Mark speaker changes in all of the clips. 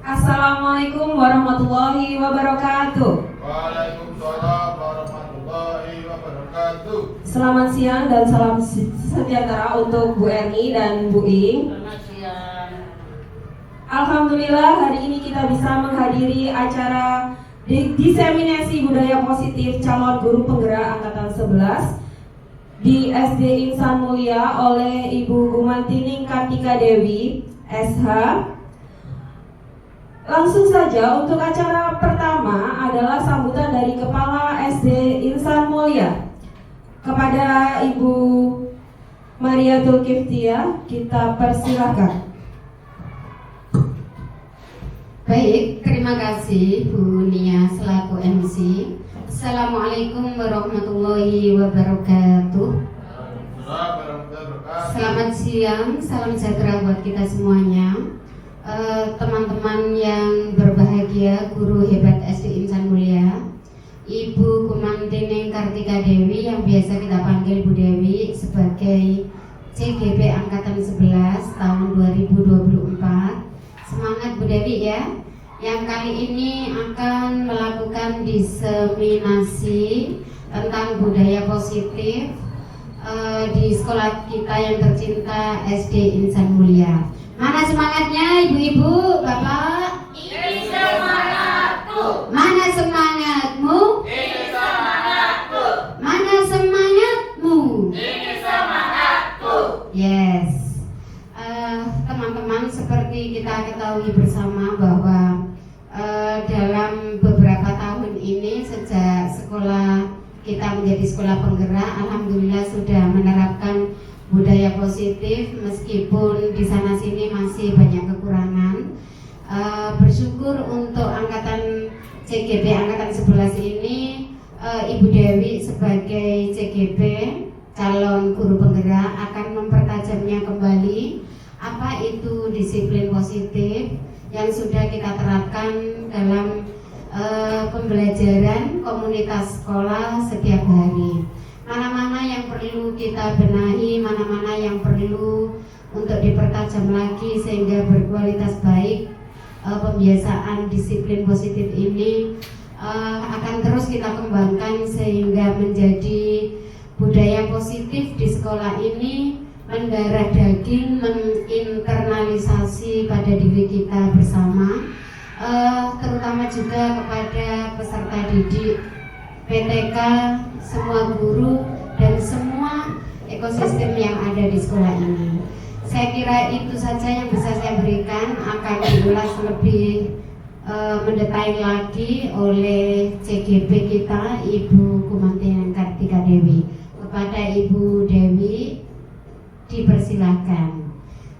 Speaker 1: Assalamualaikum warahmatullahi wabarakatuh.
Speaker 2: Waalaikumsalam warahmatullahi wabarakatuh.
Speaker 1: Selamat siang dan salam sejahtera untuk Bu Erni dan Bu Ing.
Speaker 3: Selamat siang.
Speaker 1: Alhamdulillah hari ini kita bisa menghadiri acara diseminasi budaya positif calon guru penggerak angkatan 11 di SD Insan Mulia oleh Ibu Gumantining Kartika Dewi SH. Langsung saja untuk acara pertama adalah sambutan dari Kepala SD Insan Mulia. Kepada Ibu Maria Tulkiftia, kita persilahkan.
Speaker 4: Baik, terima kasih Bu Nia selaku MC. Assalamualaikum warahmatullahi wabarakatuh. Selamat siang, salam sejahtera buat kita semuanya. Teman-teman yang berbahagia, guru hebat SD Insan Mulia, Ibu Gumantining Kartika Dewi yang biasa kita panggil Bu Dewi sebagai CGP Angkatan 11 tahun 2024. Semangat Bu Dewi ya. Yang kali ini akan melakukan diseminasi tentang budaya positif di sekolah kita yang tercinta SD Insan Mulia. Mana semangatnya ibu-ibu, bapak?
Speaker 3: Ini semangatku.
Speaker 4: Mana semangatmu?
Speaker 3: Ini semangatku.
Speaker 4: Mana semangatmu?
Speaker 3: Ini semangatku.
Speaker 4: Yes. Teman-teman, seperti kita ketahui bersama bahwa dalam beberapa tahun ini sejak sekolah kita menjadi sekolah penggerak, alhamdulillah sudah menerapkan budaya positif meskipun di sana sini masih banyak kekurangan. Bersyukur untuk angkatan CGP angkatan 11 ini, Ibu Dewi sebagai CGP calon guru penggerak akan mempertajamnya kembali apa itu disiplin positif yang sudah kita terapkan dalam pembelajaran komunitas sekolah setiap hari. Mana-mana yang perlu kita benahi, mana-mana yang perlu untuk dipertajam lagi sehingga berkualitas baik. Pembiasaan disiplin positif ini akan terus kita kembangkan sehingga menjadi budaya positif di sekolah ini mendarah daging, menginternalisasi pada diri kita bersama, terutama juga kepada peserta didik, PTK, semua guru, dan semua ekosistem yang ada di sekolah ini. Saya kira itu saja yang bisa saya berikan, akan diulas lebih mendetail lagi oleh CGP kita, Ibu Gumantining Kartika Dewi. Kepada Ibu Dewi, dipersilahkan.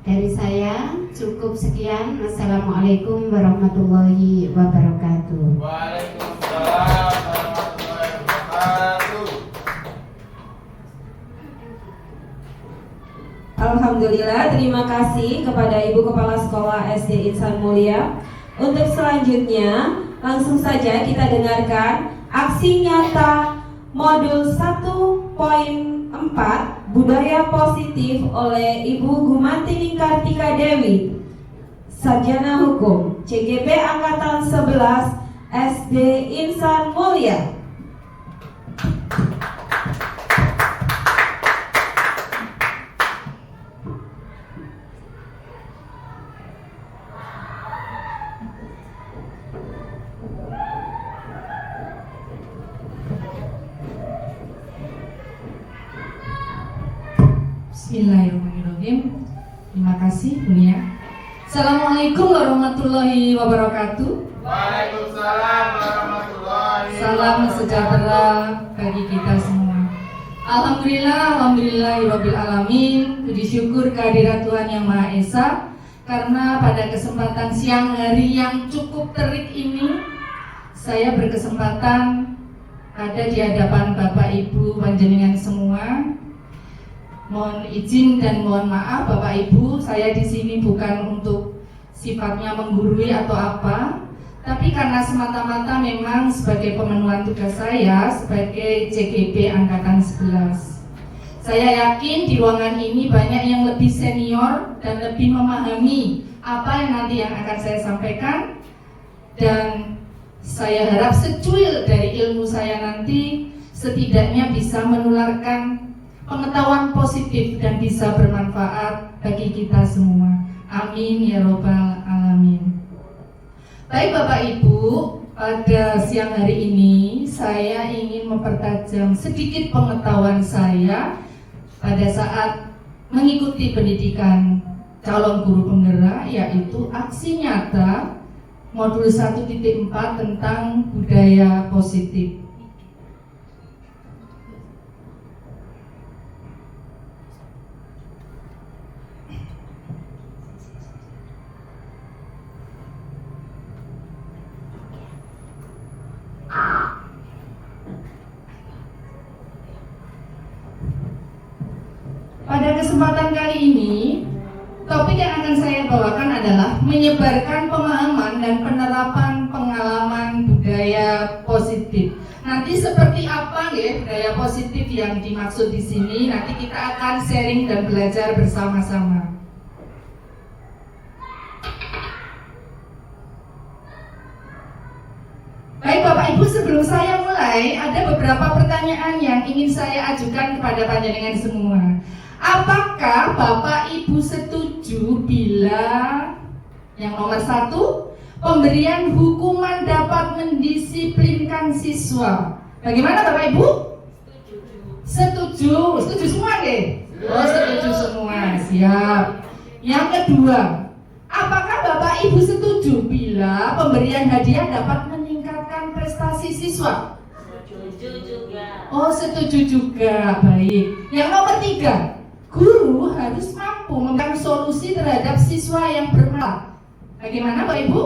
Speaker 4: Dari saya cukup sekian. Assalamualaikum warahmatullahi wabarakatuh.
Speaker 2: Waalaikumsalam warahmatullahi wabarakatuh.
Speaker 1: Alhamdulillah, terima kasih kepada Ibu Kepala Sekolah SD Insan Mulia. Untuk selanjutnya, langsung saja kita dengarkan aksi nyata modul 1.4 Budaya Positif oleh Ibu Gumantining Kartika Dewi, Sarjana Hukum, CGP Angkatan 11 SD Insan Mulia.
Speaker 5: Bismillahirrahmanirrahim. Terima kasih Bu Nia. Assalamualaikum warahmatullahi wabarakatuh.
Speaker 2: Waalaikumsalam warahmatullahi wabarakatuh.
Speaker 5: Salam sejahtera bagi kita semua. Alhamdulillahirabbil alamin. Puji syukur kehadirat Tuhan Yang Maha Esa, karena pada kesempatan siang hari yang cukup terik ini saya berkesempatan ada di hadapan Bapak Ibu panjenengan semua. Mohon izin dan mohon maaf Bapak Ibu, saya di sini bukan untuk sifatnya menggurui atau apa, tapi karena semata-mata memang sebagai pemenuhan tugas saya sebagai CGP Angkatan 11. Saya yakin di ruangan ini banyak yang lebih senior dan lebih memahami apa yang nanti yang akan saya sampaikan, dan saya harap secuil dari ilmu saya nanti setidaknya bisa menularkan pengetahuan positif dan bisa bermanfaat bagi kita semua. Amin ya robbal alamin. Baik Bapak Ibu, pada siang hari ini saya ingin mempertajam sedikit pengetahuan saya pada saat mengikuti pendidikan calon guru penggerak, yaitu aksi nyata modul 1.4 tentang budaya positif. Pada kesempatan kali ini, topik yang akan saya bawakan adalah menyebarkan pemahaman dan penerapan pengalaman budaya positif. Nanti seperti apa ya budaya positif yang dimaksud di sini? Nanti kita akan sharing dan belajar bersama-sama. Baik Bapak Ibu, sebelum saya mulai, ada beberapa pertanyaan yang ingin saya ajukan kepada panjenengan semua. Apakah Bapak Ibu setuju bila yang nomor 1, pemberian hukuman dapat mendisiplinkan siswa? Bagaimana Bapak Ibu? Setuju. Setuju semua deh? Oh, setuju semua. Siap. Yang kedua, apakah Bapak Ibu setuju bila pemberian hadiah dapat meningkatkan prestasi siswa?
Speaker 3: Setuju juga.
Speaker 5: Oh, setuju juga. Baik. Yang nomor 3, guru harus mampu memberikan solusi terhadap siswa yang bermasalah. Bagaimana Bapak Ibu?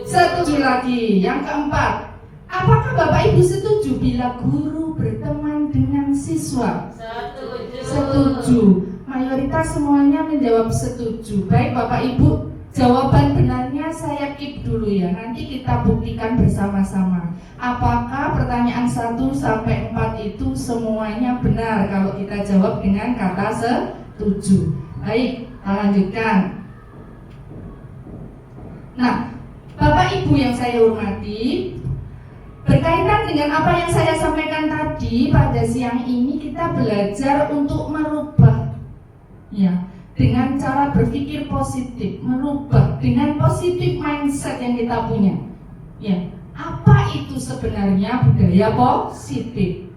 Speaker 5: Setuju lagi. Yang keempat, apakah Bapak Ibu setuju bila guru berteman dengan siswa?
Speaker 3: Setuju.
Speaker 5: Setuju. Mayoritas semuanya menjawab setuju. Baik Bapak Ibu, jawaban benarnya saya keep dulu ya. Nanti kita buktikan bersama-sama. Apakah pertanyaan 1 sampai 4 itu semuanya benar kalau kita jawab dengan kata setuju? Baik, kita lanjutkan. Nah, Bapak Ibu yang saya hormati, berkaitan dengan apa yang saya sampaikan tadi, pada siang ini kita belajar untuk merubah ya, dengan cara berpikir positif, merubah dengan positif mindset yang kita punya. Ya, apa itu sebenarnya budaya positif?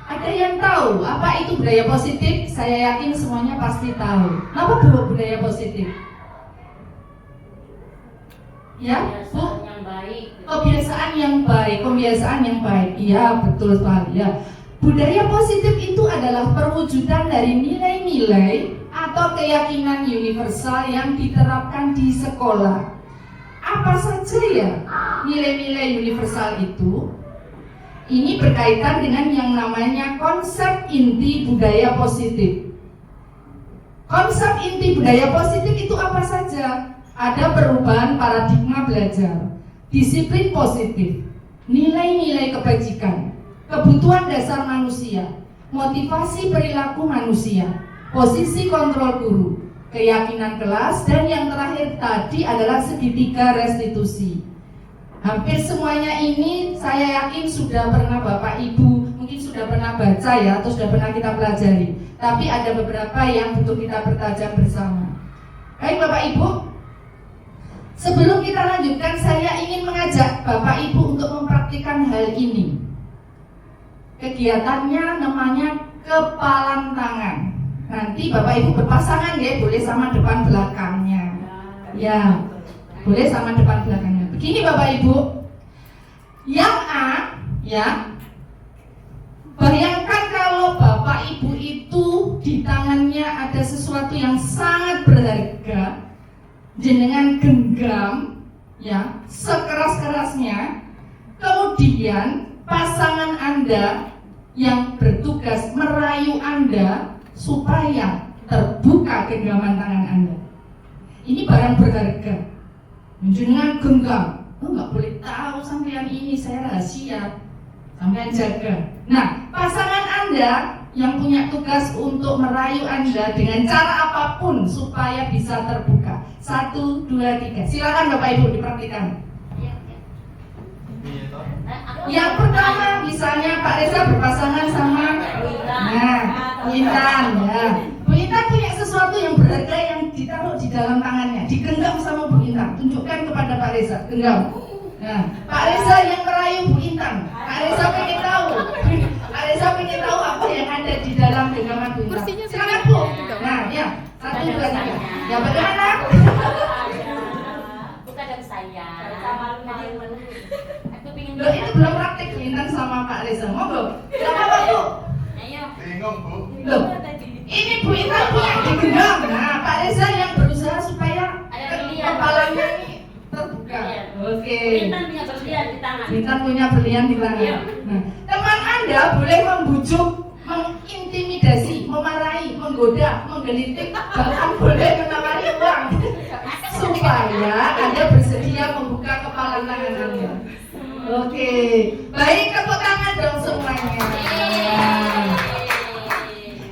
Speaker 5: Ada yang tahu apa itu budaya positif? Saya yakin semuanya pasti tahu. Apa budaya positif? Ya, Bu?
Speaker 3: Kebiasaan yang baik.
Speaker 5: Kebiasaan yang baik, kebiasaan yang baik. Iya, betul sekali ya. Budaya positif itu adalah perwujudan dari nilai-nilai atau keyakinan universal yang diterapkan di sekolah. Apa saja ya nilai-nilai universal itu? Ini berkaitan dengan yang namanya konsep inti budaya positif. Konsep inti budaya positif itu apa saja? Ada perubahan paradigma belajar, disiplin positif, nilai-nilai kebajikan, kebutuhan dasar manusia, motivasi perilaku manusia, posisi kontrol guru, keyakinan kelas, dan yang terakhir tadi adalah segitiga restitusi. Hampir semuanya ini saya yakin sudah pernah Bapak Ibu mungkin sudah pernah baca ya, atau sudah pernah kita pelajari. Tapi ada beberapa yang butuh kita pertajam bersama. Baik Bapak Ibu, sebelum kita lanjutkan, saya ingin mengajak Bapak Ibu untuk mempraktikkan hal ini. Kegiatannya namanya kepalan tangan. Nanti Bapak Ibu berpasangan ya, boleh sama depan belakangnya. Ya, boleh sama depan belakangnya. Begini Bapak Ibu, yang A ya, bayangkan kalau Bapak Ibu itu di tangannya ada sesuatu yang sangat berharga, jenengan genggam ya sekeras-kerasnya, kemudian pasangan Anda yang bertugas merayu Anda supaya terbuka genggaman tangan Anda. Ini barang berharga, jenengan genggam. Oh, nggak boleh tahu sampean ini, saya rahasia, sampean jaga. Nah, pasangan Anda yang punya tugas untuk merayu Anda dengan cara apapun supaya bisa terbuka. 1, 2, 3. Silakan Bapak Ibu dipraktikkan.
Speaker 3: Yang
Speaker 5: Yang pertama misalnya Pak Reza berpasangan sama Bu Intan ya. Bu Intan punya sesuatu yang berharga yang ditaruh di dalam tangannya, digenggam sama Bu Intan. Tunjukkan kepada Pak Reza, genggam. Nah, Pak Reza yang merayu Bu Intan. Pak Reza pengen tahu. Pak Reza pengen tahu apa yang ada di dalam genggaman Bu Intan. Silakan Bu. Nah, ya. 1, 2, 3. Ya bagaimana?
Speaker 3: Bukan dari saya. Aku pingin
Speaker 5: Loh, itu belum praktek Bu Intan sama Pak Reza. Monggo. Apa Bu?
Speaker 3: Ayo.
Speaker 2: Bingung, Bu.
Speaker 5: Loh, ini Bu Intan punya digenggam. Nah, Pak Reza yang berusaha supaya kepalanya ini terbuka. Oke.
Speaker 3: Intan punya berlian di tangan.
Speaker 5: Intan punya berlian di tangan. Nah, teman Anda boleh membujuk, mengintimidasi, memarahi, menggoda, menggelitik, bahkan boleh menawari uang supaya Anda bersedia membuka kepala tangan Anda. Oke, baik, tepuk tangan dong semuanya.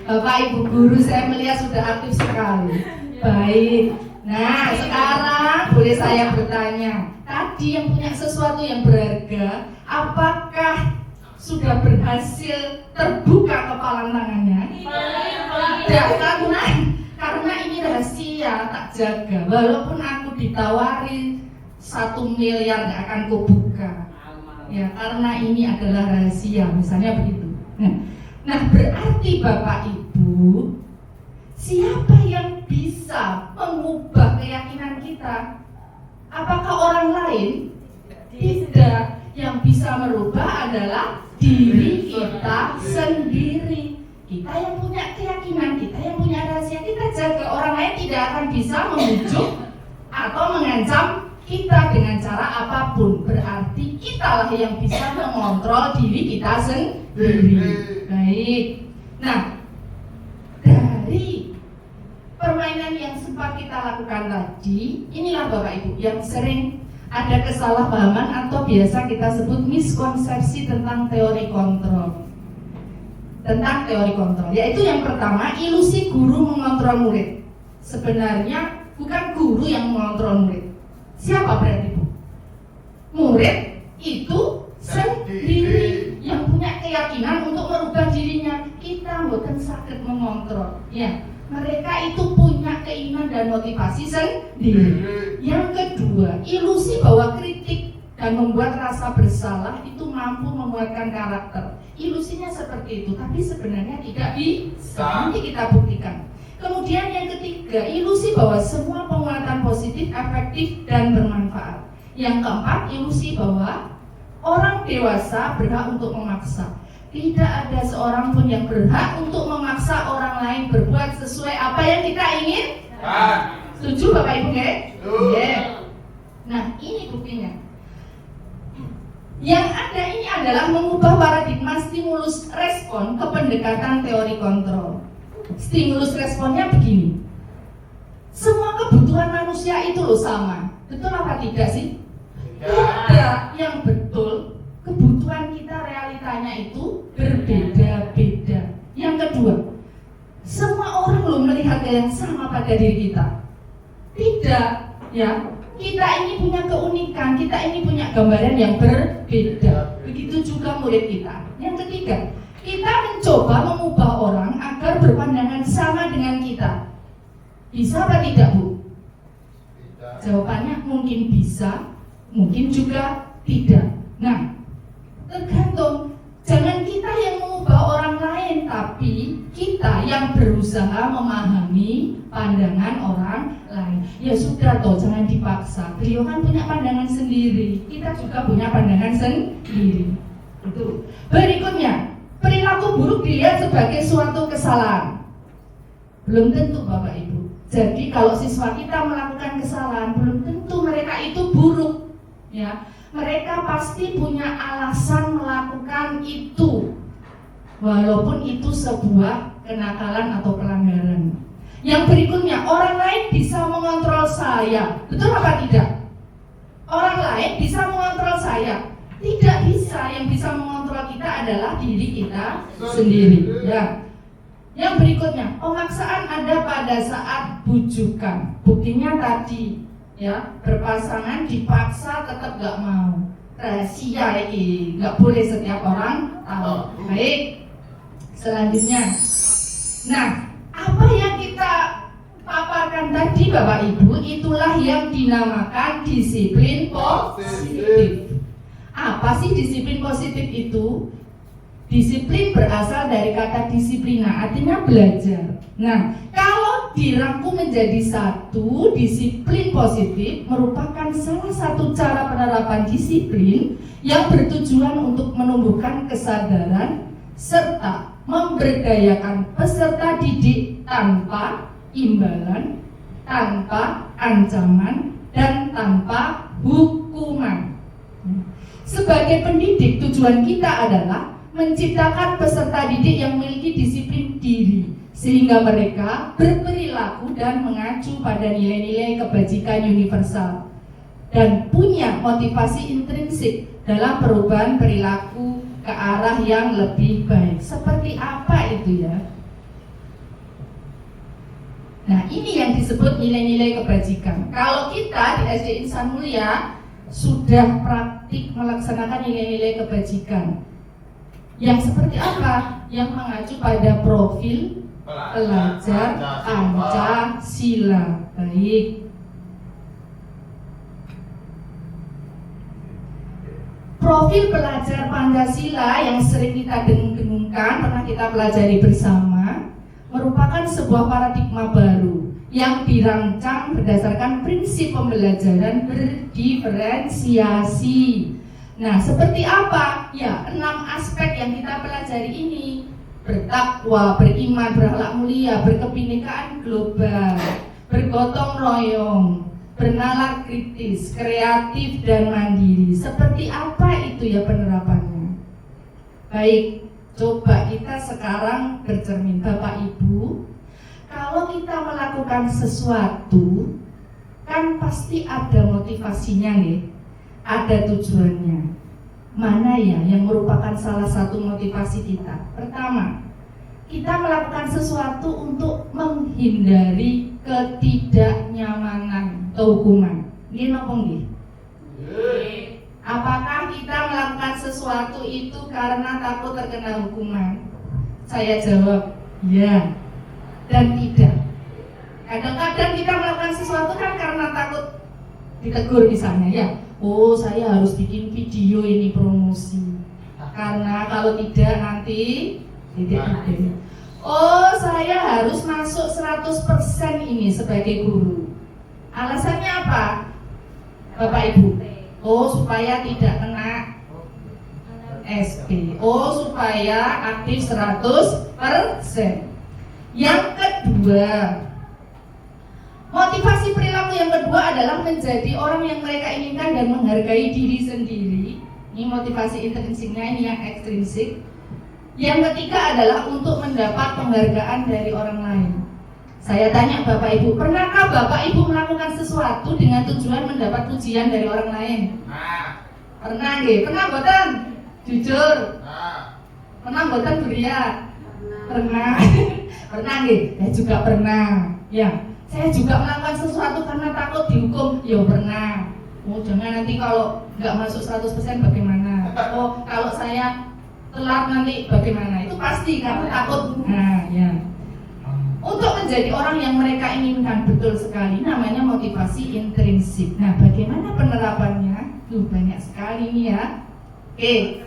Speaker 5: Bapak Ibu guru saya melihat sudah aktif sekali. Baik. Nah, sekarang boleh saya bertanya, tadi yang punya sesuatu yang berharga, apakah sudah berhasil terbuka kepala tangannya? Tidak, karena ini rahasia, tak jaga. Walaupun aku ditawarin 1 miliar gak akan kubuka. Ya, karena ini adalah rahasia, misalnya begitu. Nah, berarti Bapak Ibu, siapa yang bisa mengubah keyakinan kita? Apakah orang lain? Tidak. Yang bisa merubah adalah diri kita sendiri. Kita yang punya keyakinan, kita yang punya rahasia, kita jaga. Orang lain tidak akan bisa membujuk atau mengancam kita dengan cara apapun. Berarti kitalah yang bisa mengontrol diri kita sendiri. Baik. Nah, dari permainan yang sempat kita lakukan tadi, inilah Bapak Ibu yang sering ada kesalahpahaman atau biasa kita sebut miskonsepsi tentang teori kontrol. Tentang teori kontrol, yaitu yang pertama, ilusi guru mengontrol murid. Sebenarnya bukan guru yang mengontrol murid. Siapa berarti Bu? Murid itu sendiri yang punya keyakinan untuk merubah dirinya. Kita bukan sakit mengontrol. Ya, mereka itu punya keinginan dan motivasi sendiri. Yang kedua, ilusi bahwa kritik dan membuat rasa bersalah itu mampu menguatkan karakter. Ilusinya seperti itu, tapi sebenarnya tidak bisa. Nanti kita buktikan. Kemudian yang ketiga, ilusi bahwa semua penguatan positif, efektif, dan bermanfaat. Yang keempat, ilusi bahwa orang dewasa berhak untuk memaksa. Tidak ada seorang pun yang berhak untuk memaksa orang lain berbuat sesuai apa yang kita ingin. Setuju Bapak Ibu nggak? Yeah. Nah, ini buktinya. Yang ada ini adalah mengubah paradigma stimulus respon ke pendekatan teori kontrol. Stimulus responnya begini. Semua kebutuhan manusia itu loh sama. Betul apa tidak sih? Tidak. Yang betul, kebutuhan kita realitanya itu berbeda-beda. Yang kedua, semua orang loh melihat yang sama pada diri kita. Tidak, ya. Kita ini punya keunikan, kita ini punya gambaran yang berbeda. Begitu juga murid kita. Yang ketiga, kita mencoba mengubah orang agar berpandangan sama dengan kita. Bisa apa tidak, Bu? Jawabannya mungkin bisa, mungkin juga tidak. Nah, tergantung. Jangan kita yang mengubah orang lain, tapi kita yang berusaha memahami pandangan orang lain. Ya sudah toh, jangan dipaksa. Beliau kan punya pandangan sendiri, kita juga punya pandangan sendiri. Itu. Berikutnya, perilaku buruk dilihat sebagai suatu kesalahan. Belum tentu Bapak Ibu. Jadi kalau siswa kita melakukan kesalahan, belum tentu mereka itu buruk. Ya. Mereka pasti punya alasan melakukan itu, walaupun itu sebuah kenakalan atau pelanggaran. Yang berikutnya, orang lain bisa mengontrol saya. Betul apa tidak? Orang lain bisa mengontrol saya. Tidak bisa. Yang bisa mengontrol kita adalah diri kita sendiri. Ya. Yang berikutnya, pemaksaan ada pada saat bujukan. Buktinya tadi, ya, berpasangan dipaksa tetap gak mau. rahasia ini, nggak boleh setiap orang tahu. Baik, selanjutnya. Nah, apa yang kita paparkan tadi Bapak Ibu, itulah yang dinamakan disiplin positif. Apa sih disiplin positif itu? Disiplin berasal dari kata disiplina, artinya belajar. Nah, kalau dirangkum menjadi satu, disiplin positif merupakan salah satu cara penerapan disiplin yang bertujuan untuk menumbuhkan kesadaran serta memberdayakan peserta didik tanpa imbalan, tanpa ancaman, dan tanpa hukuman. Sebagai pendidik, tujuan kita adalah menciptakan peserta didik yang memiliki disiplin diri sehingga mereka berperilaku dan mengacu pada nilai-nilai kebajikan universal dan punya motivasi intrinsik dalam perubahan perilaku ke arah yang lebih baik. Seperti apa itu ya? Nah, ini yang disebut nilai-nilai kebajikan. Kalau kita di SD Insan Mulia sudah praktik melaksanakan nilai-nilai kebajikan. Yang seperti apa? Yang mengacu pada profil pelajar Pancasila. Baik. Profil pelajar Pancasila yang sering kita dengung-dengungkan, pernah kita pelajari bersama, merupakan sebuah paradigma baru yang dirancang berdasarkan prinsip pembelajaran berdiferensiasi. Nah, seperti apa? Ya, 6 aspek yang kita pelajari ini: bertakwa, beriman, berakhlak mulia, berkebinekaan global, bergotong royong, bernalar kritis, kreatif, dan mandiri. Seperti apa itu ya penerapannya? Baik, coba kita sekarang bercermin. Bapak Ibu, kalau kita melakukan sesuatu, kan pasti ada motivasinya nih, ada tujuannya. Mana ya yang merupakan salah satu motivasi kita? Pertama, kita melakukan sesuatu untuk menghindari ketidaknyamanan atau hukuman. Ini apa nggih? Apakah kita melakukan sesuatu itu karena takut terkena hukuman? Saya jawab, ya dan tidak. Kadang-kadang kita melakukan sesuatu kan karena takut ditegur misalnya, ya. Oh, saya harus bikin video ini promosi, karena kalau tidak nanti titik-titik. Oh, saya harus masuk 100% ini sebagai guru. Alasannya apa, Bapak Ibu? Oh, supaya tidak kena SP. Oh, supaya aktif 100%. Yang kedua, motivasi perilaku yang kedua adalah menjadi orang yang mereka inginkan dan menghargai diri sendiri. Ini motivasi intrinsiknya, ini yang ekstrinsik. Yang ketiga adalah untuk mendapat penghargaan dari orang lain. Saya tanya Bapak Ibu, pernahkah Bapak Ibu melakukan sesuatu dengan tujuan mendapat pujian dari orang lain? Pernah nggih? Pernah mboten? Jujur. Pernah mboten Buria? Pernah. Pernah nggih? Saya juga pernah. Ya. Saya juga melakukan sesuatu karena takut dihukum. Ya pernah. Oh, jangan nanti kalau nggak masuk 100% bagaimana? Oh, kalau saya telat nanti bagaimana? Itu pasti karena takut. Nah, ya. Untuk menjadi orang yang mereka inginkan, betul sekali, namanya motivasi intrinsik. Nah, bagaimana penerapannya? Banyak sekali nih ya. Oke.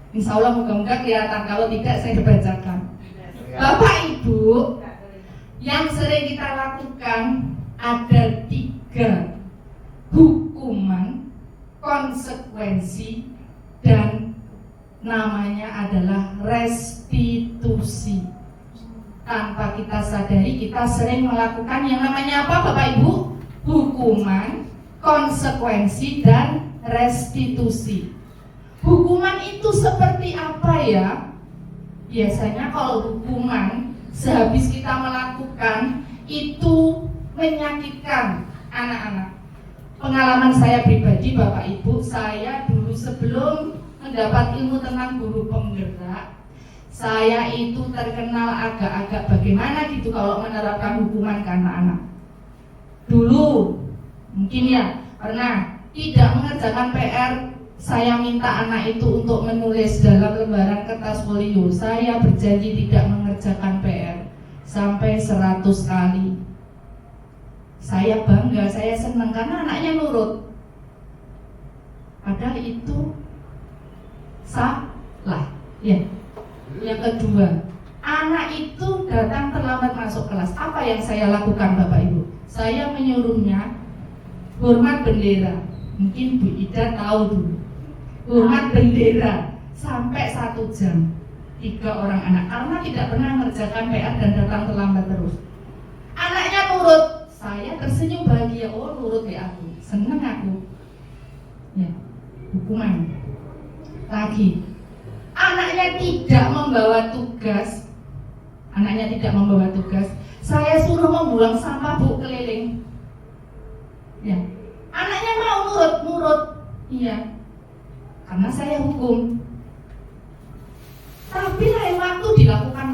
Speaker 5: Insya Allah moga-moga kelihatan, kalau tidak saya bacakan. Bapak Ibu, yang sering kita lakukan ada 3: hukuman, konsekuensi, dan namanya adalah restitusi. Tanpa kita sadari, kita sering melakukan yang namanya apa Bapak Ibu? Hukuman, konsekuensi, dan restitusi. Hukuman itu seperti apa ya? Biasanya kalau hukuman sehabis kita melakukan itu menyakitkan anak-anak. Pengalaman saya pribadi Bapak Ibu, saya dulu sebelum mendapat ilmu tentang guru penggerak, saya itu terkenal agak-agak bagaimana gitu kalau menerapkan hukuman ke anak-anak. Dulu mungkin ya pernah tidak mengerjakan PR, saya minta anak itu untuk menulis dalam lembaran kertas folio, saya berjanji tidak mengerjakan PR sampai 100 kali. Saya bangga, saya senang karena anaknya nurut. Padahal itu salah. Ya. Yang kedua, anak itu datang terlambat masuk kelas. Apa yang saya lakukan Bapak Ibu? Saya menyuruhnya hormat bendera. Mungkin Bu Ida tahu dulu. Hormat bendera sampai 1 jam. 3 orang anak karena tidak pernah mengerjakan PR dan datang terlambat terus. Anaknya nurut. Saya tersenyum bahagia. Oh, nurut ya aku. Seneng aku. Ya. Hukuman. Lagi. Anaknya tidak membawa tugas. Anaknya tidak membawa tugas. Saya suruh membuang sampah Bu keliling. Ya. Anaknya mau nurut. Iya. Karena saya hukum. Tapi lain waktu dilakukan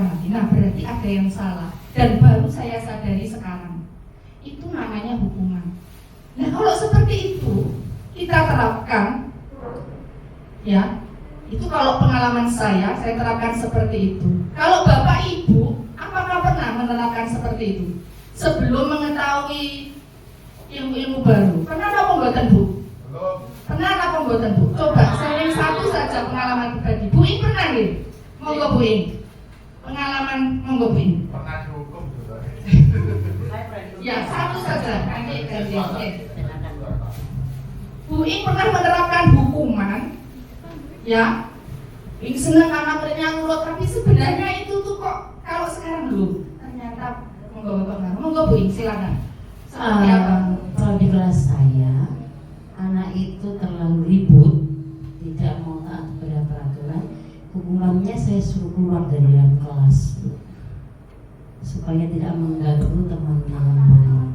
Speaker 5: lagi. Nah, berarti ada yang salah. Dan baru saya sadari sekarang. Itu namanya hukuman. Nah, kalau seperti itu kita terapkan, ya, itu kalau pengalaman saya terapkan seperti itu. Kalau Bapak Ibu, apakah pernah menerapkan seperti itu? Sebelum mengetahui ilmu-ilmu baru, pernah apa mboten Bu?
Speaker 2: Belum.
Speaker 5: Pernah apa mboten Bu? Coba sharing satu saja pengalaman pribadi. Bu Ing pernah nggih? Monggo Bu Ing. Pengalaman monggo Bu Ing.
Speaker 2: Pernah dihukum juga.
Speaker 5: Ya, satu saja. Nanti ganti. Bu Ing pernah menerapkan hukuman, ya. Ing seneng anak muridnya nurut, tapi sebenarnya itu tuh kok kalau sekarang belum. Ternyata monggo Bu Ing silakan. Seperti apa?
Speaker 6: Kalau di kelas saya, anak itu terlalu ribut, tidak mau taat pada peraturan. Hukumannya saya suruh keluar dari dalam kelas supaya tidak mengganggu teman-teman.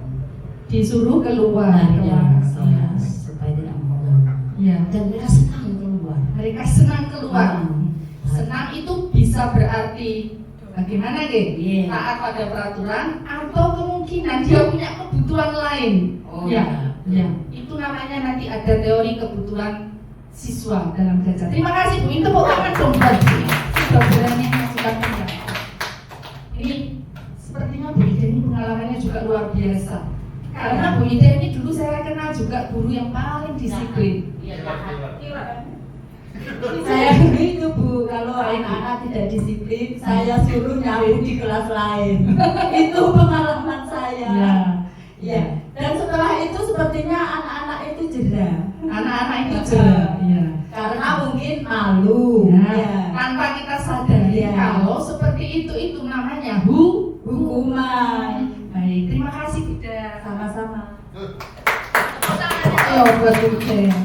Speaker 5: Disuruh keluar
Speaker 6: Dari dalam
Speaker 5: kelas.
Speaker 6: kelas supaya tidak mengganggu.
Speaker 5: Ya.
Speaker 6: Dan mereka senang keluar.
Speaker 5: Mereka senang keluar.
Speaker 6: Hmm.
Speaker 5: Senang itu bisa berarti bagaimana deh?
Speaker 6: Iya.
Speaker 5: Taat pada peraturan atau kemungkinan dia punya kebutuhan lain.
Speaker 6: Oh,
Speaker 5: ya.
Speaker 6: ya.
Speaker 5: Itu namanya nanti ada teori kebutuhan siswa dalam belajar. Terima kasih Bu. Ini tepuk tangan dong buat Bu. Sudah berani mengajukan pendapat. Ini sepertinya Bu Ida ini pengalamannya juga luar biasa. Karena Bu Ida ini dulu saya kenal juga guru yang paling disiplin.
Speaker 6: Saya begitu Bu, kalau anak-anak tidak disiplin, saya suruh nyapu di kelas lain. Itu pengalaman saya.
Speaker 5: Ya.
Speaker 6: Ya. Dan setelah itu sepertinya anak-anak itu jera.
Speaker 5: Anak-anak itu jelas. Ya.
Speaker 6: Karena mungkin malu.
Speaker 5: Ya. Tanpa kita sadari
Speaker 6: Ya.
Speaker 5: kalau seperti itu namanya hukuman. Baik, terima kasih Bunda.
Speaker 6: Sama-sama.
Speaker 5: Ayo buat Bunda ya.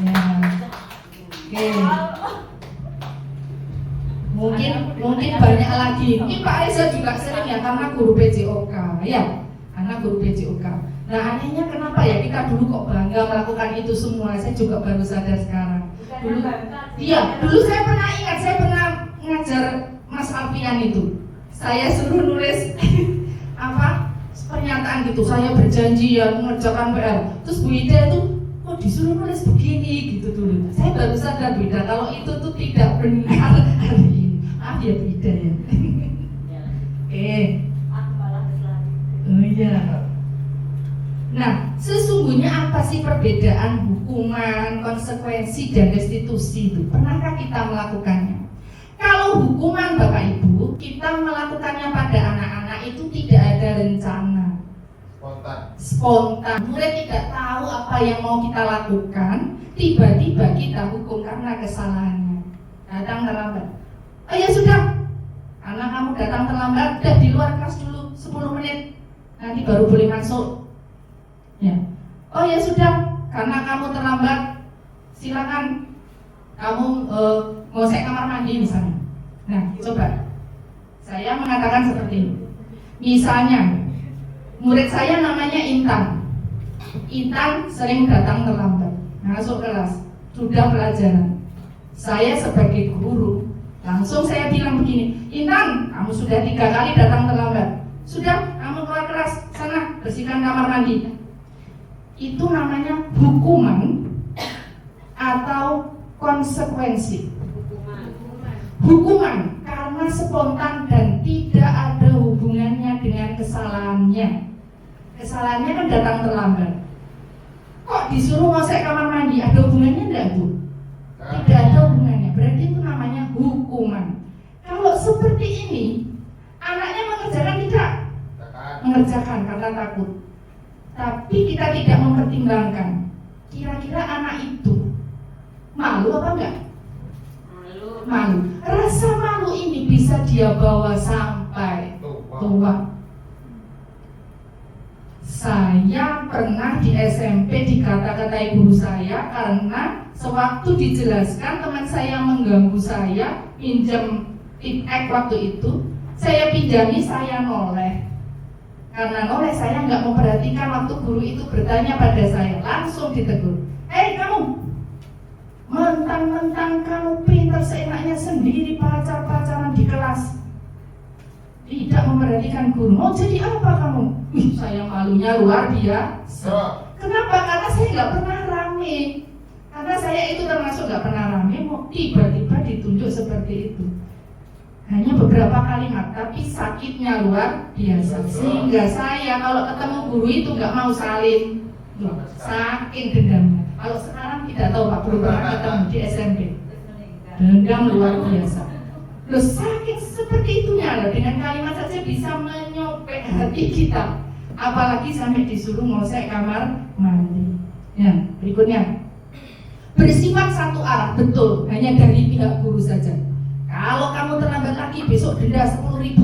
Speaker 5: Oke. Mungkin banyak lagi. Mungkin Pak Reza juga sering ya karena guru PJOK ya. Karena guru PJOK. Nah anehnya kenapa ya kita dulu kok bangga melakukan itu semua? Saya juga baru sadar sekarang. Dulu saya pernah ingat, saya pernah ngajar Mas Alfian itu. Saya suruh nulis pernyataan gitu. Saya berjanji ya mengerjakan PR. Terus Bu Ida itu kok disuruh nulis begini gitu dulu. Saya baru sadar Bu Ida kalau itu tuh tidak benar hari ini. Maaf ya Bu Ida ya. Oh iya. Nah, sesungguhnya apa sih perbedaan hukuman, konsekuensi, dan restitusi itu? Pernahkah kita melakukannya? Kalau hukuman Bapak Ibu, kita melakukannya pada anak-anak itu tidak ada rencana. Spontan. Murid tidak tahu apa yang mau kita lakukan, tiba-tiba kita hukum karena kesalahannya. Datang terlambat. Oh ya sudah, karena kamu datang terlambat, udah di luar kelas dulu 10 menit, nanti baru boleh masuk. Ya. Oh ya sudah, karena kamu terlambat, silakan kamu ngosek kamar mandi misalnya. Nah, coba saya mengatakan seperti ini. Misalnya, murid saya namanya Intan. Intan sering datang terlambat, masuk kelas, sudah pelajaran. Saya sebagai guru, langsung saya bilang begini, Intan, kamu sudah 3 kali datang terlambat. Sudah, kamu keluar kelas, sana bersihkan kamar mandi. itu namanya hukuman atau konsekuensi? Hukuman karena spontan dan tidak ada hubungannya dengan kesalahannya. Kesalahannya kan datang terlambat. Kok disuruh ngosek kamar mandi? Ada hubungannya enggak, Bu? Tidak ada hubungannya. Berarti itu namanya hukuman. Kalau seperti ini, anaknya mengerjakan tidak? Mengerjakan karena takut. Tapi kita tidak mempertimbangkan, kira-kira anak itu malu apa enggak? Malu. Rasa malu ini bisa dia bawa sampai tua. Saya pernah di SMP dikata-katai guru saya karena sewaktu dijelaskan teman saya mengganggu saya, pinjam tipek waktu itu, saya pinjami, saya noleh. Karena noleh saya nggak memperhatikan waktu guru itu bertanya pada saya, langsung ditegur. Hei kamu, mentang-mentang kamu pintar seenaknya sendiri pacar-pacaran di kelas, tidak memperhatikan guru. Mau jadi apa kamu? Saya malunya luar biasa. Kenapa? Karena saya nggak pernah rame. Karena saya itu termasuk nggak pernah rame. Mau tiba-tiba ditunjuk seperti itu. Hanya beberapa kalimat, tapi sakitnya luar biasa. Sehingga saya kalau ketemu guru itu nggak mau salin, saking dendamnya. Kalau sekarang tidak tahu Pak Guru pernah ketemu di SMP, dendam luar biasa. Loh, saking seperti itunya loh, dengan kalimat saja bisa menyopek hati kita. Apalagi sampai disuruh ngosek kamar mandi. Ya, berikutnya. Bersifat satu arah, betul, hanya dari pihak guru saja. Kalau kamu terlambat lagi besok denda 10.000.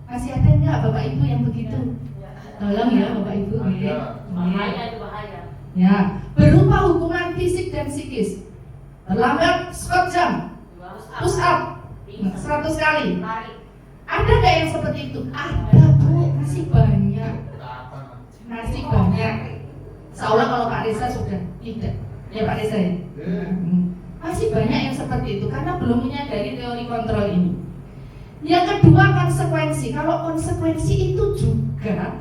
Speaker 5: Masih ada enggak Bapak Ibu yang begitu? Tolong ya Bapak Ibu.
Speaker 3: Bahaya itu bahaya.
Speaker 5: Ya, berupa hukuman fisik dan psikis. Terlambat skot jam, push up 100 kali. Ada nggak yang seperti itu? Ada Bu, masih banyak. Masih banyak. Seolah kalau Pak Reza sudah tidak. Ya Pak Reza ya. Masih banyak yang seperti itu karena belum menyadari teori kontrol ini. Yang kedua, konsekuensi. Kalau konsekuensi itu juga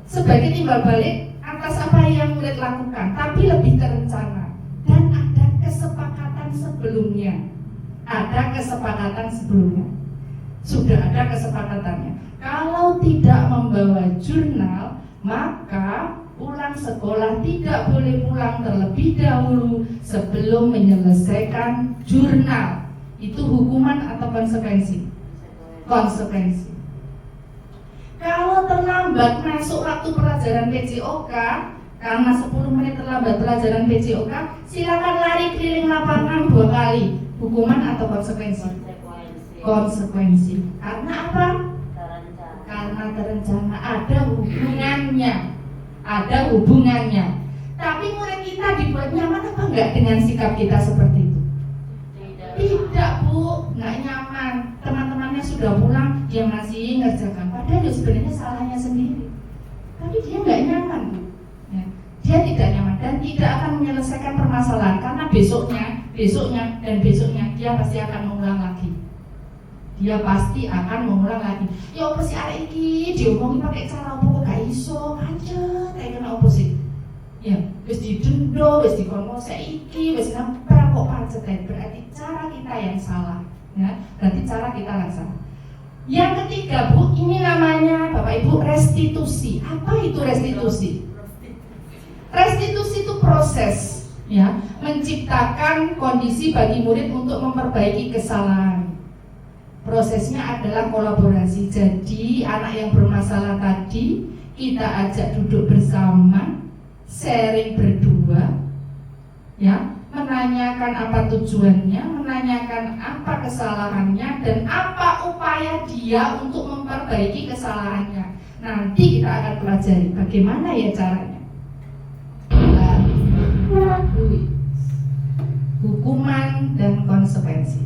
Speaker 5: sebagai timbal balik atas apa yang murid lakukan, tapi lebih terencana dan ada kesepakatan sebelumnya. Sudah ada kesepakatannya. Kalau tidak membawa jurnal, maka pulang sekolah tidak boleh pulang terlebih dahulu sebelum menyelesaikan jurnal. Itu hukuman atau konsekuensi? Konsekuensi. Kalau terlambat masuk waktu pelajaran PJOK karena 10 menit terlambat pelajaran PJOK, silakan lari keliling lapangan 2 kali. Hukuman atau konsekuensi? Konsekuensi. Karena apa? Karena terencana, ada hubungannya. Tapi murid kita dibuat nyaman apa enggak dengan sikap kita seperti itu? Tidak Bu, enggak nyaman. Teman-temannya sudah pulang, dia masih ngerjakan. Padahal dia sebenarnya salahnya sendiri. Tapi dia enggak nyaman Bu. Ya, dia tidak nyaman dan tidak akan menyelesaikan permasalahan karena besoknya dia pasti akan mengulang lagi. Ya apa sih arek iki diomongi pakai cara apa kok gak iso, pancet kayak kena opo sih. Ya, wis didendo, wis dikon saiki, wis nempel kok pancet. Berarti cara kita yang salah. Ya, berarti cara kita yang salah. Yang ketiga Bu, ini namanya Bapak Ibu restitusi. Apa itu restitusi? Restitusi itu proses, ya, menciptakan kondisi bagi murid untuk memperbaiki kesalahan. Prosesnya adalah kolaborasi. Jadi anak yang bermasalah tadi kita ajak duduk bersama, sharing berdua, ya, menanyakan apa tujuannya, menanyakan apa kesalahannya dan apa upaya dia untuk memperbaiki kesalahannya. Nanti kita akan pelajari bagaimana ya caranya. Hukuman dan konsekuensi.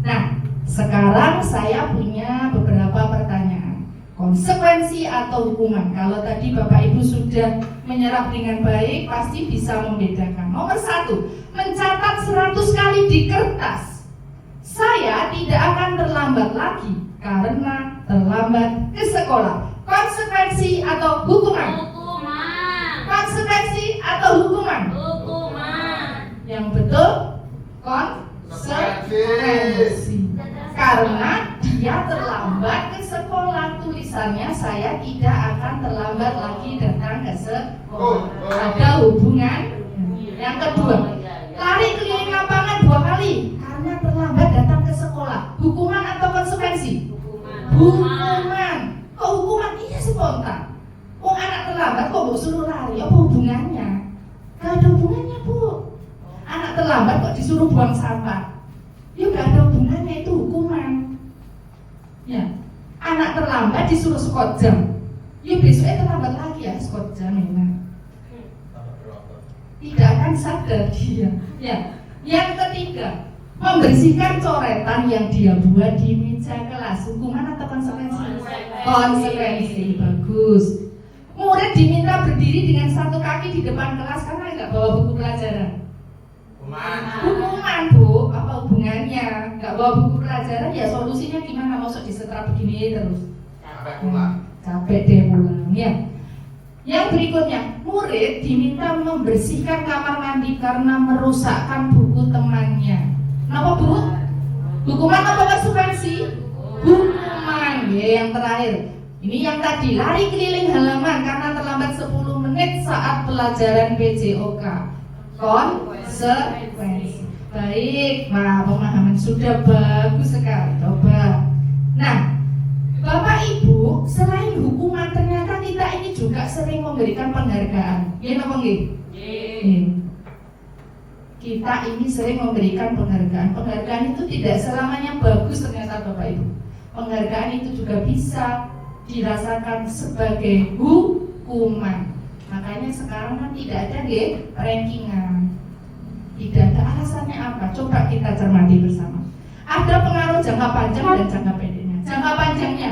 Speaker 5: Nah, sekarang saya punya beberapa pertanyaan. Konsekuensi atau hukuman? Kalau tadi Bapak Ibu sudah menyerap dengan baik, pasti bisa membedakan. Nomor 1, mencatat 100 kali di kertas. Saya tidak akan terlambat lagi karena terlambat ke sekolah. Konsekuensi atau hukuman?
Speaker 3: Hukuman.
Speaker 5: Konsekuensi atau hukuman?
Speaker 3: Hukuman.
Speaker 5: Yang betul konsekuensi. Karena dia terlambat ke sekolah, tulisannya saya tidak akan terlambat lagi datang ke sekolah. Ada hubungan. Yang kedua, lari keliling lapangan 2 kali karena terlambat datang ke sekolah. Hukuman atau konsekuensi? Hukuman. Kok hukuman? Iya spontan. Oh anak terlambat kok bu suruh lari? Apa hubungannya? Gak ada hubungannya bu. Anak terlambat kok disuruh buang sampah? Ya gak ada hubungannya, itu hukuman. Ya, anak terlambat disuruh skot jam. Ya besoknya terlambat lagi ya skot jam enak. Tidak akan sadar dia. Ya, yang ketiga, membersihkan coretan yang dia buat di meja kelas. Hukuman atau konsekuensi? Konsekuensi. Bagus. Murid diminta berdiri dengan satu kaki di depan kelas karena nggak bawa buku pelajaran. Hukuman bu, apa hubungannya? Nggak bawa buku pelajaran, ya solusinya gimana? Maksud disetrap begini terus? Capek deh pulang. Ya. Yang berikutnya, murid diminta membersihkan kamar mandi karena merusakkan buku temannya. Kenapa bu? Hukuman apa konsekuensi? Hukuman. Ya, yang terakhir. Ini yang tadi, lari keliling halaman karena terlambat 10 menit saat pelajaran PJOK. Konsekuensi. Baik, Pak, pemahaman sudah bagus sekali. Coba. Nah, Bapak Ibu, selain hukuman ternyata kita ini juga sering memberikan penghargaan. Ya, apa nggih? Kita ini sering memberikan penghargaan. Penghargaan itu tidak selamanya bagus ternyata Bapak Ibu. Penghargaan itu juga bisa dirasakan sebagai hukuman. Makanya sekarang kan tidak ada rankingan. Tidak ada alasannya apa? Coba kita cermati bersama. Ada pengaruh jangka panjang dan jangka pendeknya. Jangka panjangnya,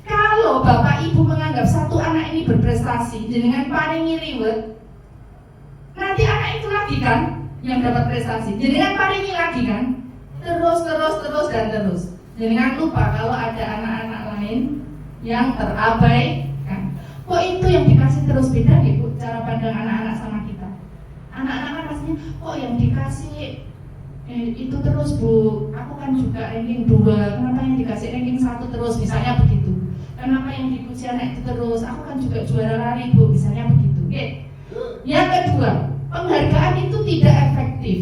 Speaker 5: kalau Bapak Ibu menganggap satu anak ini berprestasi dengan paringi riwet, nanti anak itu lagi kan yang dapat prestasi. Dengan paringi lagi kan, terus dan terus. Jangan lupa kalau ada anak-anak lain yang terabaikan. Kok itu yang dikasih terus beda nih Bu, cara pandang anak-anak sama kita. Anak-anak kan pastinya, kok yang dikasih itu terus Bu, aku kan juga ranking 2, kenapa yang dikasih ranking 1 terus, misalnya begitu. Kenapa yang dipuji anak itu terus, aku kan juga juara lari Bu, misalnya begitu. Oke. Yang kedua, penghargaan itu tidak efektif.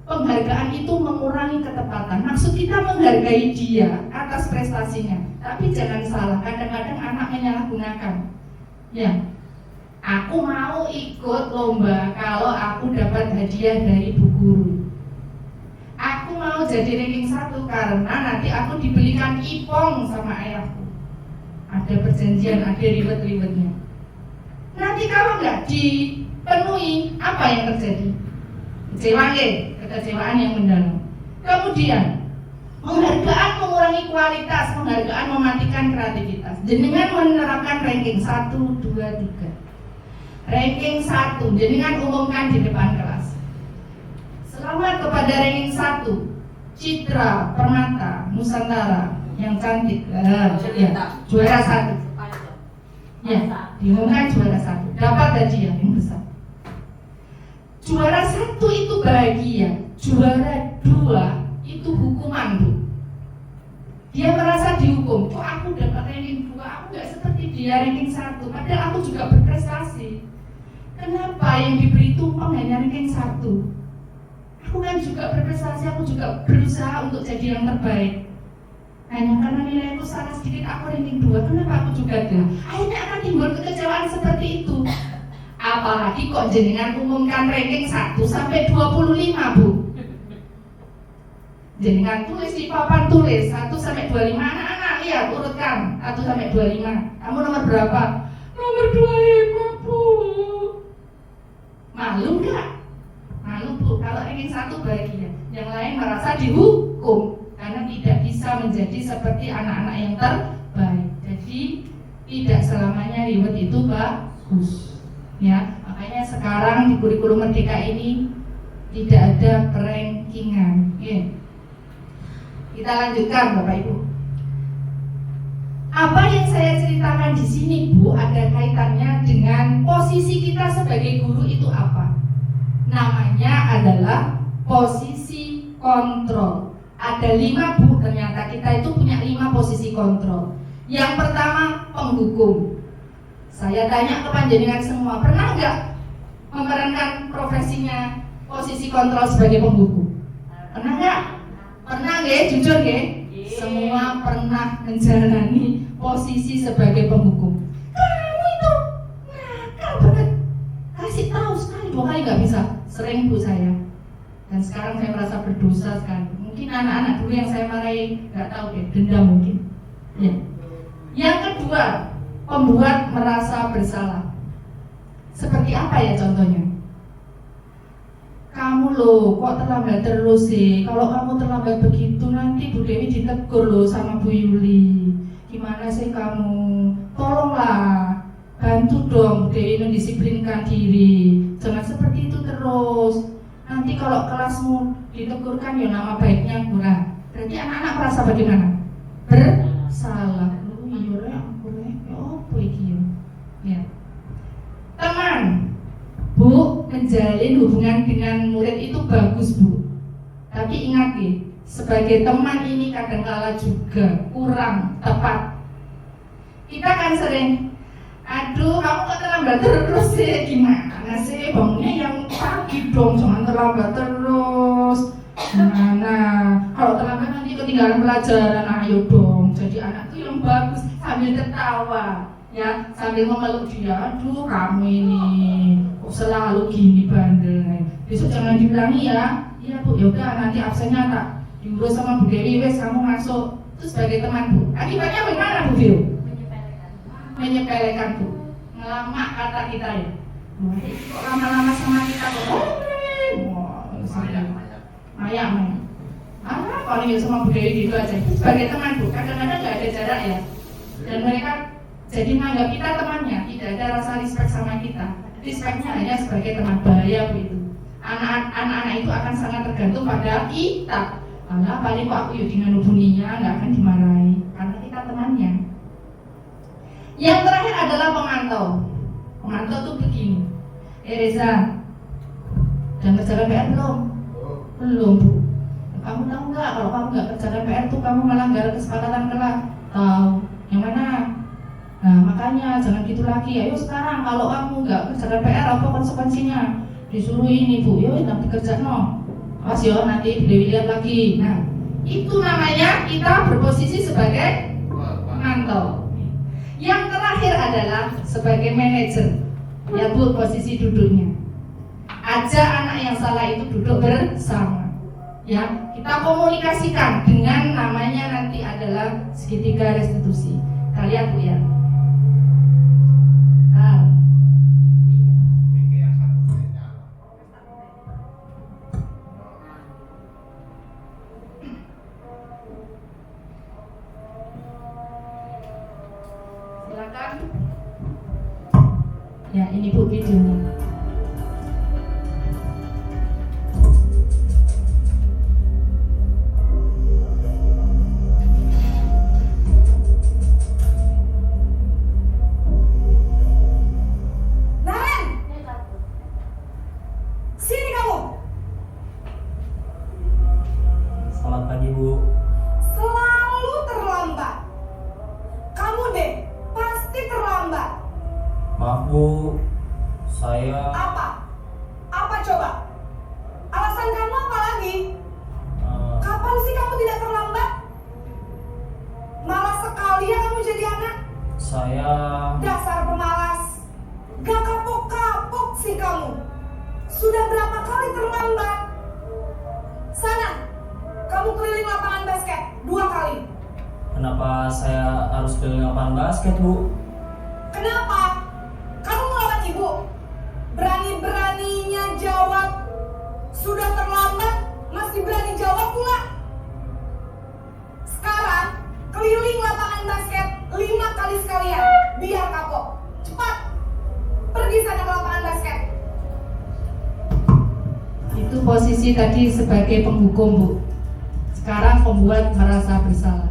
Speaker 5: Penghargaan itu mengurangi ketepatan. Maksud kita menghargai dia atas prestasinya. Tapi jangan salah, kadang-kadang anak menyalahgunakan. Ya, aku mau ikut lomba kalau aku dapat hadiah dari bu guru. Aku mau jadi ranking 1 karena nanti aku dibelikan ipong sama ayahku. Ada perjanjian, ada ribet-ribetnya. Nanti kalau nggak dipenuhi, apa yang terjadi? Kekecewaan yang mendalam. Kemudian penghargaan mengurangi kualitas, penghargaan mematikan kreativitas. Jenengan menerapkan ranking 1, 2, 3. Ranking 1, jenengan umumkan di depan kelas. Selamat kepada ranking 1, Citra Permata Nusantara yang cantik. Juara 1. Ya, diumumkan juara 1. Dapat hadiah yang besar. Juara 1 itu bahagia, juara 2 itu hukuman Bu. Dia merasa dihukum, kok aku dapat ranking 2, aku gak seperti dia ranking 1, padahal aku juga berprestasi. Kenapa yang diberi tumpeng hanya ranking 1? Aku kan juga berprestasi, aku juga berusaha untuk jadi yang terbaik. Hanya karena nilaiku salah sedikit aku ranking 2, kenapa aku juga tidak? Akhirnya akan timbul kekecewaan seperti itu. Apalagi kok jenengan umumkan ranking 1 sampai 25 Bu. Jenengan tulis di papan tulis 1 sampai 25. Anak-anak lihat urutkan 1 sampai 25. Kamu nomor berapa? Nomor 25 Bu. Malu enggak? Malu Bu, kalau ranking 1 bahagia. Yang lain merasa dihukum karena tidak bisa menjadi seperti anak-anak yang terbaik. Jadi tidak selamanya reward itu bagus. Ya, makanya sekarang di kurikulum Merdeka ini tidak ada perankingan. Kita lanjutkan Bapak Ibu. Apa yang saya ceritakan di sini, Bu, ada kaitannya dengan posisi kita sebagai guru itu apa? Namanya adalah posisi kontrol. Ada 5, Bu, ternyata kita itu punya 5 posisi kontrol. Yang pertama, penghukum. Saya tanya ke panjenengan semua, pernah nggak memerankan profesinya posisi kontrol sebagai penghukum? Pernah nggak? Pernah nggak? Jujur nggak? Semua pernah menjalani posisi sebagai penghukum. Kamu itu nakal banget. Kasih tahu sekali 2 kali nggak bisa. Sering, Bu, saya. Dan sekarang saya merasa berdosa sekali. Mungkin anak-anak dulu yang saya marahi nggak tahu deh, dendam mungkin. Ya. Yang kedua, pembuat merasa bersalah. Seperti apa ya contohnya? Kamu loh, kok terlambat terus sih? Kalau kamu terlambat begitu nanti Bu Dewi ditegur loh sama Bu Yuli. Gimana sih kamu? Tolonglah, bantu dong Bu Dewi mendisiplinkan diri. Jangan seperti itu terus. Nanti kalau kelasmu ditegurkan ya nama baiknya kurang. Berarti anak-anak merasa bagaimana? Bersalah. Ya. Teman, Bu, menjalin hubungan dengan murid itu bagus, Bu. Tapi ingat ya, sebagai teman ini kadangkala juga kurang tepat. Kita kan sering, aduh kamu kok terlambat terus sih, gimana sih, bangunnya yang pagi dong, jangan terlambat terus. Gimana? Kalau terlambat nanti ketinggalan pelajaran, ayo dong. Jadi anak tuh yang bagus sambil tertawa. Ya, sambil memeluk dia, aduh kamu ini kok selalu gini bandel. Besok jangan diulangi ya. Iya Bu, yaudah nanti absennya tak diurus sama Bu Dewi, wes kamu masuk. Itu sebagai teman, Bu. Akibatnya bagaimana, Bu Vio? Menyepelekan, Bu. Ngelama kata kita ya. Kok lama-lama sama kita kok? Mayak. Kalau ya sama Bu Dewi gitu aja. Itu sebagai teman, Bu. Kadang-kadang nggak ada jarak ya. Dan mereka jadi menganggap kita temannya, tidak ada rasa respect sama kita. Respectnya hanya sebagai teman, bahaya begitu. Anak-anak itu akan sangat tergantung pada kita. Karena paling kok aku ya dengan hubunginya nggak akan dimarahi, karena kita temannya. Yang terakhir adalah pemantau. Pemantau tuh begini. Reza, udah kerjakan PR belum? Belum, Bu. Kamu tahu nggak kalau kamu nggak kerjakan PR tuh kamu melanggar kesepakatan kelas? Tahu. Yang mana? Nah makanya jangan gitu lagi. Ayo sekarang kalau kamu nggak kerjakan PR apa konsekuensinya? Disuruh ini Bu, yuk nanti kerja no. Pas yo nanti Dewi lihat lagi. Nah itu namanya kita berposisi sebagai pemantau. Yang terakhir adalah sebagai manajer. Ya Bu, posisi duduknya. Ajak anak yang salah itu duduk bersama. Ya kita komunikasikan dengan namanya nanti adalah segitiga restitusi. Kalian Bu ya. Silakan. Ya ini Bu videonya.
Speaker 7: Maaf Bu, saya...
Speaker 1: Apa coba? Alasan kamu apa lagi? Kapan sih kamu tidak terlambat? Malas sekali ya kamu jadi anak.
Speaker 7: Saya...
Speaker 1: Dasar pemalas. Gak kapok-kapok sih kamu. Sudah berapa kali terlambat? Sana, kamu keliling lapangan basket 2 kali.
Speaker 7: Kenapa saya harus keliling lapangan basket Bu?
Speaker 1: Kenapa? Kamu melawan ibu. Berani-beraninya jawab. Sudah terlambat, masih berani jawab pula. Sekarang, keliling lapangan basket 5 kali sekalian. Biar kapok. Cepat. Pergi sana ke lapangan basket.
Speaker 5: Itu posisi tadi sebagai penghukum Bu. Sekarang pembuat merasa bersalah.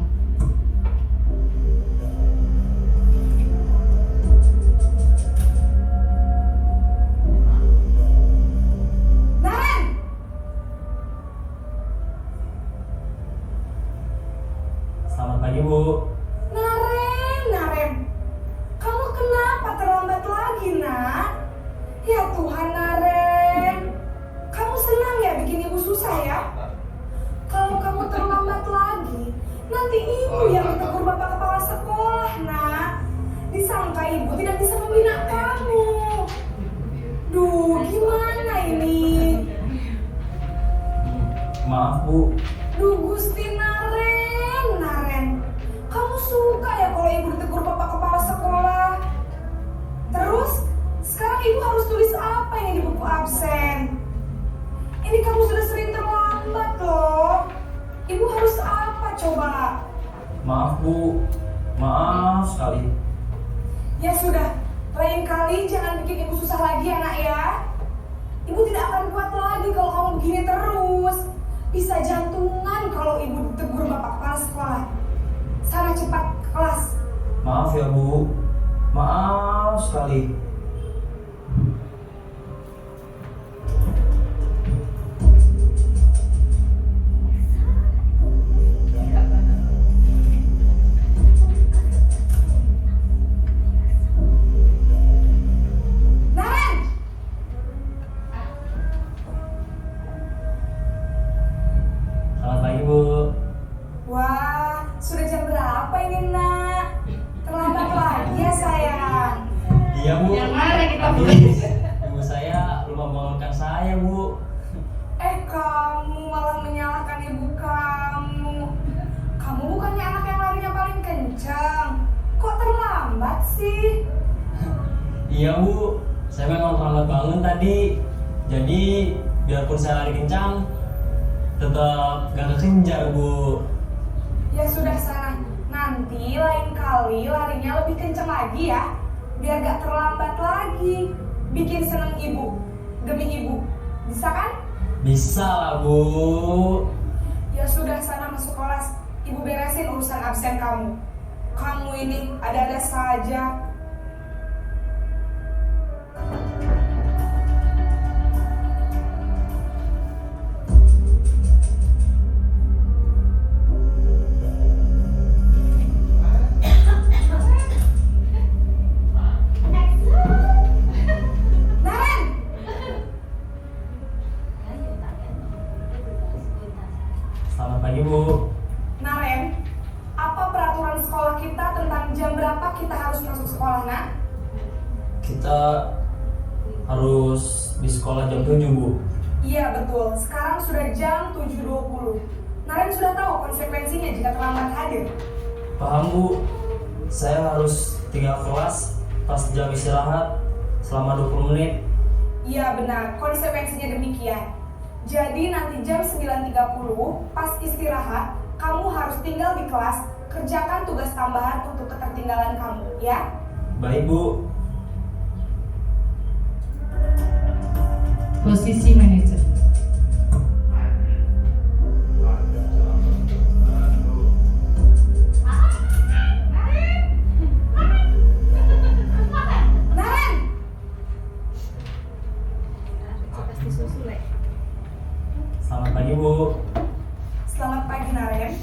Speaker 7: Maaf Bu.
Speaker 1: Duh Gusti Naren, kamu suka ya kalau ibu ditegur bapak kepala sekolah? Terus sekarang ibu harus tulis apa ini di buku absen? Ini kamu sudah sering terlambat loh. Ibu harus apa coba?
Speaker 7: Maaf Bu. Maaf sekali.
Speaker 1: Ya sudah, lain kali jangan bikin ibu susah lagi anak ya. Ibu tidak akan kuat lagi kalau kamu begini terus. Bisa jantungan kalau ibu ditegur bapak kepala sekolah. Sana cepat ke kelas.
Speaker 7: Maaf ya Bu. Maaf sekali.
Speaker 1: Naren!
Speaker 7: Selamat pagi Bu.
Speaker 1: Wah, sudah jam berapa ini nak? Terlambat lagi ya sayang.
Speaker 7: Iya Bu.
Speaker 5: Yang mana kita
Speaker 7: Tapi
Speaker 5: tulis?
Speaker 7: ibu saya lupa membangunkan saya Bu.
Speaker 1: Kamu malah menyalahkan ibu kamu. Kamu bukannya anak yang larinya paling kencang. Kok terlambat sih?
Speaker 7: Iya Bu. Saya memang terlambat bangun tadi. Jadi biarpun saya lari kencang, tetap gak kekejar Bu.
Speaker 1: Ya sudah sana. Nanti lain kali larinya lebih kencang lagi ya. Biar gak terlambat lagi. Bikin seneng ibu. Demi ibu. Bisa kan?
Speaker 7: Bisa lah Bu.
Speaker 1: Ya sudah sana masuk kelas. Ibu beresin urusan absen kamu. Kamu ini ada-ada saja. Naren!
Speaker 7: Selamat pagi Bu.
Speaker 1: Naren, apa peraturan sekolah kita tentang jam berapa kita harus masuk sekolah, nak?
Speaker 7: Kita harus di sekolah jam 7 Bu.
Speaker 1: Iya betul, sekarang sudah jam 7.20. Naren sudah tahu konsekuensinya jika terlambat hadir.
Speaker 7: Paham Bu. Saya harus tinggal kelas pas jam istirahat selama 20 menit.
Speaker 1: Iya benar, konsekuensinya demikian. Jadi nanti jam 9.30 pas istirahat, kamu harus tinggal di kelas, kerjakan tugas tambahan untuk ketertinggalan kamu, ya?
Speaker 7: Baik Bu.
Speaker 5: Posisi manajer.
Speaker 1: Naren!
Speaker 7: Selamat pagi Bu.
Speaker 1: Selamat pagi Naren.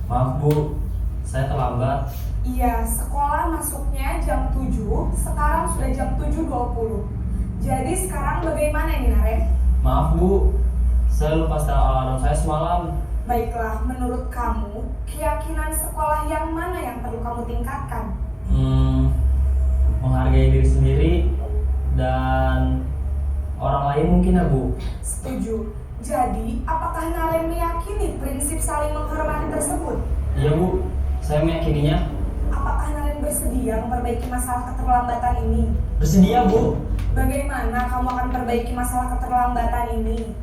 Speaker 7: Maaf Bu, saya terlambat.
Speaker 1: Iya, sekolah masuknya jam 7, sekarang sudah jam 7.20. Jadi sekarang bagaimana ini Naren?
Speaker 7: Maaf Bu, saya lupa setel alarm saya semalam.
Speaker 1: Baiklah, menurut kamu, keyakinan sekolah yang mana yang perlu kamu tingkatkan?
Speaker 7: Menghargai diri sendiri dan orang lain mungkin ya Bu.
Speaker 1: Setuju. Jadi, apakah Naren meyakini prinsip saling menghormati tersebut?
Speaker 7: Iya Bu, saya meyakininya.
Speaker 1: Apakah Naren bersedia memperbaiki masalah keterlambatan ini?
Speaker 7: Bersedia Bu.
Speaker 1: Bagaimana kamu akan perbaiki masalah keterlambatan ini?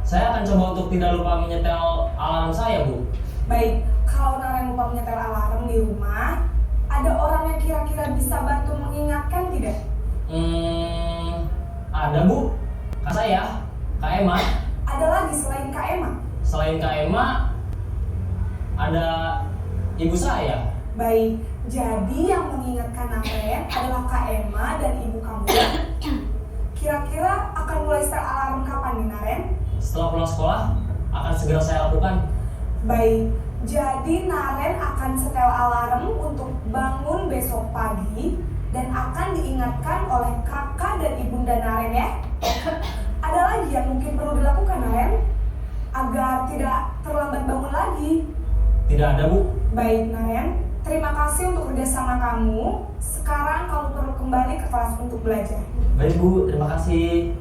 Speaker 7: Saya akan coba untuk tidak lupa menyetel alarm saya Bu.
Speaker 1: Baik, kalau Naren lupa menyetel alarm di rumah, ada orang yang kira-kira bisa bantu mengingatkan tidak?
Speaker 7: Ada Bu. Kak saya, Kak Emma.
Speaker 1: Ada lagi selain Kak Emma?
Speaker 7: Selain Kak Emma, ada ibu saya.
Speaker 1: Baik, jadi yang mengingatkan Naren adalah Kak Emma dan ibu kamu. Kira-kira akan mulai setel alarm kapan nih Naren?
Speaker 7: Setelah pulang sekolah, akan segera saya lakukan.
Speaker 1: Baik, jadi Naren akan setel alarm untuk bangun besok pagi dan akan diingatkan oleh kakak dan ibunda Naren ya. Ada lagi yang mungkin perlu dilakukan Naren agar tidak terlambat bangun lagi?
Speaker 7: Tidak ada Bu.
Speaker 1: Baik Naren, terima kasih untuk kerjasama kamu. Sekarang kamu perlu kembali ke kelas untuk belajar.
Speaker 7: Baik Bu, terima kasih.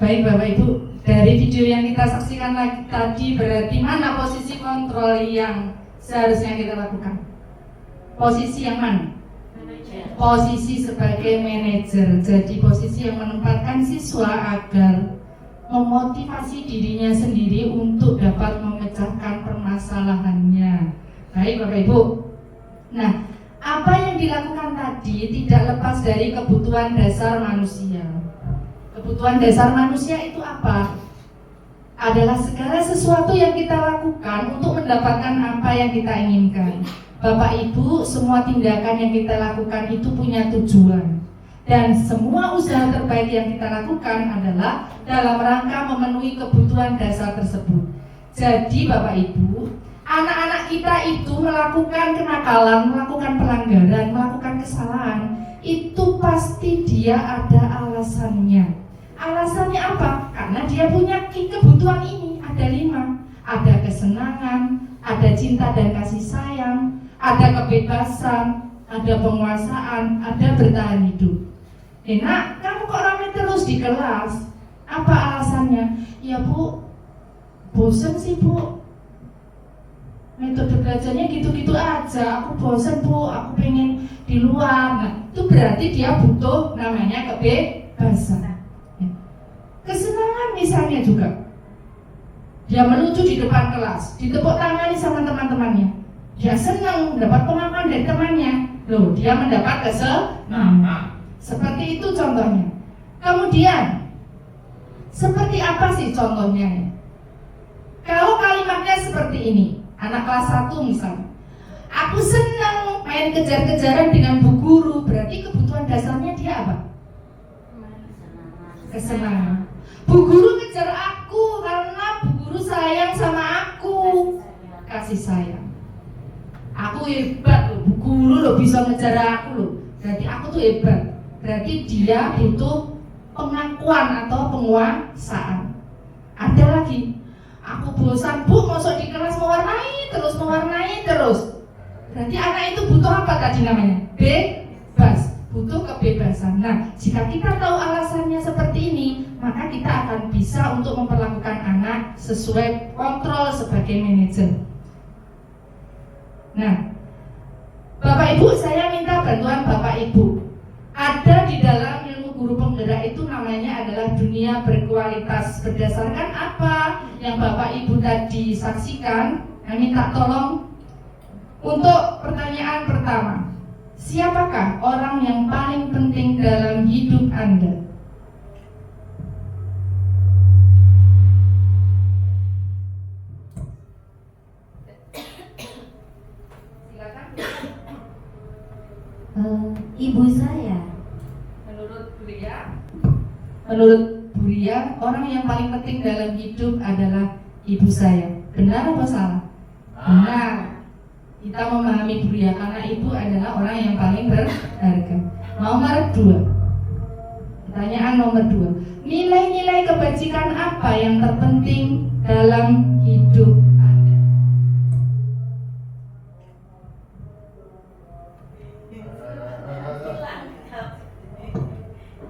Speaker 5: Baik Bapak Ibu, dari video yang kita saksikan tadi berarti mana posisi kontrol yang seharusnya kita lakukan? Posisi yang mana? Posisi sebagai manajer. Jadi posisi yang menempatkan siswa agar memotivasi dirinya sendiri untuk dapat memecahkan permasalahannya. Baik Bapak Ibu. Nah, apa yang dilakukan tadi tidak lepas dari kebutuhan dasar manusia. Kebutuhan dasar manusia itu apa? Adalah segala sesuatu yang kita lakukan untuk mendapatkan apa yang kita inginkan. Bapak Ibu, semua tindakan yang kita lakukan itu punya tujuan. Dan semua usaha terbaik yang kita lakukan adalah dalam rangka memenuhi kebutuhan dasar tersebut. Jadi Bapak Ibu, anak-anak kita itu melakukan kenakalan, melakukan pelanggaran, melakukan kesalahan, itu pasti dia ada alasannya. Alasannya apa? Karena dia punya kebutuhan ini, ada 5. Ada kesenangan, ada cinta dan kasih sayang, ada kebebasan, ada penguasaan, ada bertahan hidup. Nak, kamu kok rame terus di kelas? Apa alasannya? Ya Bu, bosen sih Bu, metode belajarnya gitu-gitu aja. Aku bosen Bu, aku pengen di luar. Nah, itu berarti dia butuh namanya kebebasan. Kesenangan misalnya juga, dia melucu di depan kelas, ditepuk tangani sama teman-temannya, dia senang mendapat pengakuan dari temannya. Loh, dia mendapat kesenangan. Seperti itu contohnya. Kemudian, seperti apa sih contohnya? Kalau kalimatnya seperti ini, anak kelas 1 misalnya, aku senang main kejar-kejaran dengan bu guru, berarti kebutuhan dasarnya dia apa? Kesenangan. Bu guru ngejar aku karena bu guru sayang sama aku, kasih sayang. Aku hebat loh, bu guru loh bisa ngejar aku loh, berarti aku tuh hebat. Berarti dia butuh pengakuan atau penguasaan. Ada lagi, aku bosan Bu, masuk di kelas mewarnai terus. Berarti anak itu butuh apa tadi namanya? Bebas, butuh kebebasan. Nah, jika kita tahu alasannya seperti ini, maka kita akan bisa untuk memperlakukan anak sesuai kontrol sebagai manajer. Nah, Bapak Ibu, saya minta bantuan Bapak Ibu. Ada di dalam ilmu guru penggerak itu namanya adalah dunia berkualitas. Berdasarkan apa yang Bapak Ibu tadi saksikan, kami minta tolong untuk pertanyaan pertama. Siapakah orang yang paling penting dalam hidup Anda?
Speaker 6: Ibu saya.
Speaker 5: Menurut Bu Ria, orang yang paling penting dalam hidup adalah ibu saya. Benar apa salah? Benar. Kita memahami Bu Ria karena ibu adalah orang yang paling berharga. Nomor 2. Pertanyaan nomor 2. Nilai-nilai kebajikan apa yang terpenting dalam hidup Anda?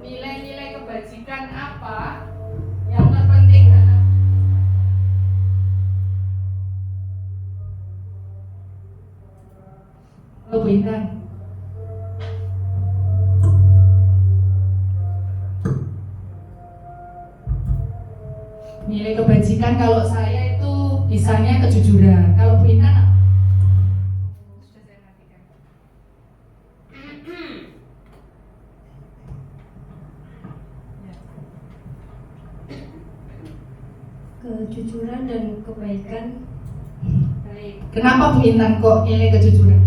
Speaker 5: Nilai-nilai kebajikan apa yang terpenting dalam Bu Intan? Nilai kebajikan kalau saya itu misalnya kejujuran. Kalau Bu Intan sudah saya matikan.
Speaker 6: Kejujuran dan kebaikan.
Speaker 5: Baik. Kenapa Bu Intan kok nilai kejujuran?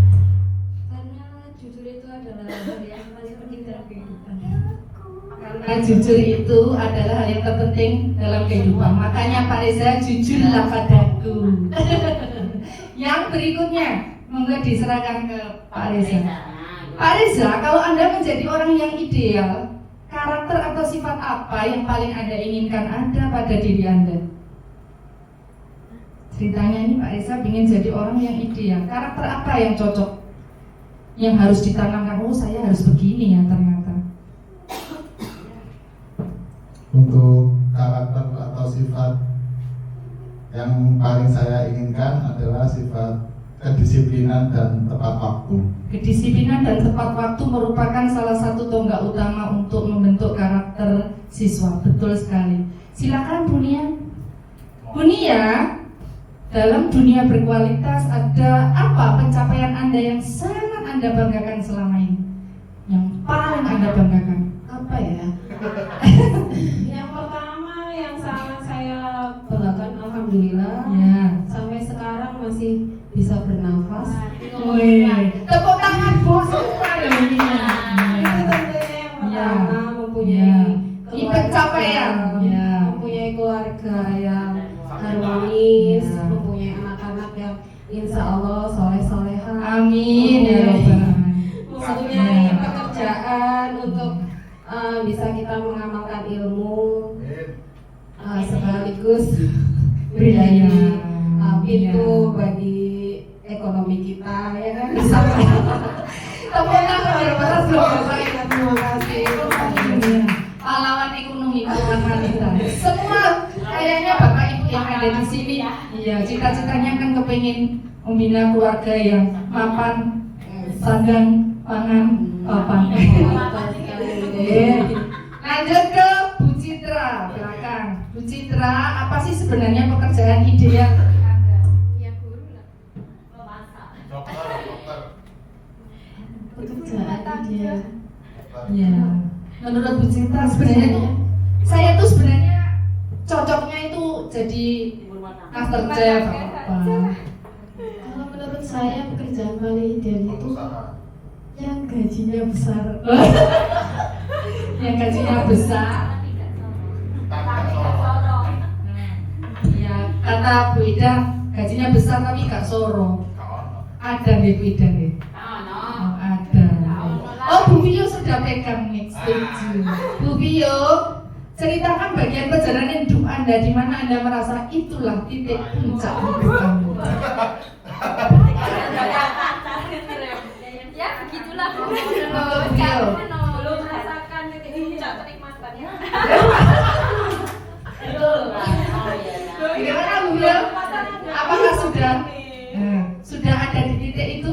Speaker 6: Karena jujur itu adalah hal yang paling penting dalam kehidupan.
Speaker 5: Karena jujur itu adalah hal yang terpenting dalam kehidupan. Makanya Pak Reza, jujurlah padaku. Yang berikutnya, monggo diserahkan ke Pak Reza. Pak Reza, kalau Anda menjadi orang yang ideal, karakter atau sifat apa yang paling Anda inginkan ada pada diri Anda? Ceritanya ini Pak Reza ingin jadi orang yang ideal. Karakter apa yang cocok? Yang harus ditanamkan, oh saya harus begini ya ternyata.
Speaker 2: Untuk sifat yang paling saya inginkan adalah sifat kedisiplinan dan tepat waktu.
Speaker 5: Kedisiplinan dan tepat waktu merupakan salah satu tonggak utama untuk membentuk karakter siswa. Betul sekali. Silakan Bu Nia. Bu Nia, dalam dunia berkualitas ada apa pencapaian Anda yang sangat Anda banggakan selama ini? Yang paling Anda banggakan?
Speaker 1: Apa ya? Yang pertama yang sangat saya banggakan, alhamdulillah,
Speaker 5: Ya.
Speaker 1: sampai sekarang masih bisa bernafas.
Speaker 5: Wih, tepuk tangan bos semua ya Bu Nia.
Speaker 1: Itu tentunya yang
Speaker 5: Ya.
Speaker 1: pertama, mempunyai
Speaker 5: Ya. Ini
Speaker 1: keluarga,
Speaker 5: pencapaian. Ya.
Speaker 1: mempunyai keluarga yang harmonis,
Speaker 5: Ya.
Speaker 1: mempunyai anak-anak yang insya Allah soleh-soleha.
Speaker 5: Amin ya Rabbal Alamin.
Speaker 1: Mempunyai
Speaker 5: Ya.
Speaker 1: pekerjaan untuk bisa kita mengamalkan ilmu, sekaligus
Speaker 5: Berdaya.
Speaker 1: menjadi pintu
Speaker 5: Ya.
Speaker 1: bagi ekonomi kita, ya kan?
Speaker 5: Tepuk tangan ya Mas.
Speaker 1: Terima kasih.
Speaker 5: Pahlawan ekonomi pahlawan wanita. Semua kayaknya Bapak Ibu yang ada di sini, iya cita-citanya kan kepengin membina keluarga yang mapan, sandang, pangan, papan. Lanjut ke Bu Citra, belakang. Bu Citra, apa sih sebenarnya pekerjaan ideal Anda?
Speaker 2: Dokter.
Speaker 1: Pekerjaan dia.
Speaker 5: Ya, menurut Bu Citra sebenarnya tuh saya tuh sebenarnya cocoknya itu jadi master chef apa?
Speaker 1: Kalau menurut saya pekerjaan paling ideal itu
Speaker 2: Pengusaha.
Speaker 1: yang gajinya besar.
Speaker 5: Yang gajinya besar.
Speaker 2: Tangga sorong.
Speaker 5: Ya, kata Bu Ida gajinya besar tapi gak soro.
Speaker 2: Kawan.
Speaker 5: Ada nih Bu Ida nih. Oh, ada. Oh, Bu Vio sudah pegang nih, setuju. Bu Vio, ceritakan bagian perjalanan hidup Anda di mana Anda merasa itulah titik puncak hidup kamu.
Speaker 3: Ya begitulah.
Speaker 5: Bu Vio.
Speaker 3: Belum merasakan titik puncak kenikmatannya.
Speaker 5: Gimana Bu Vio? Apakah sudah ada di titik itu?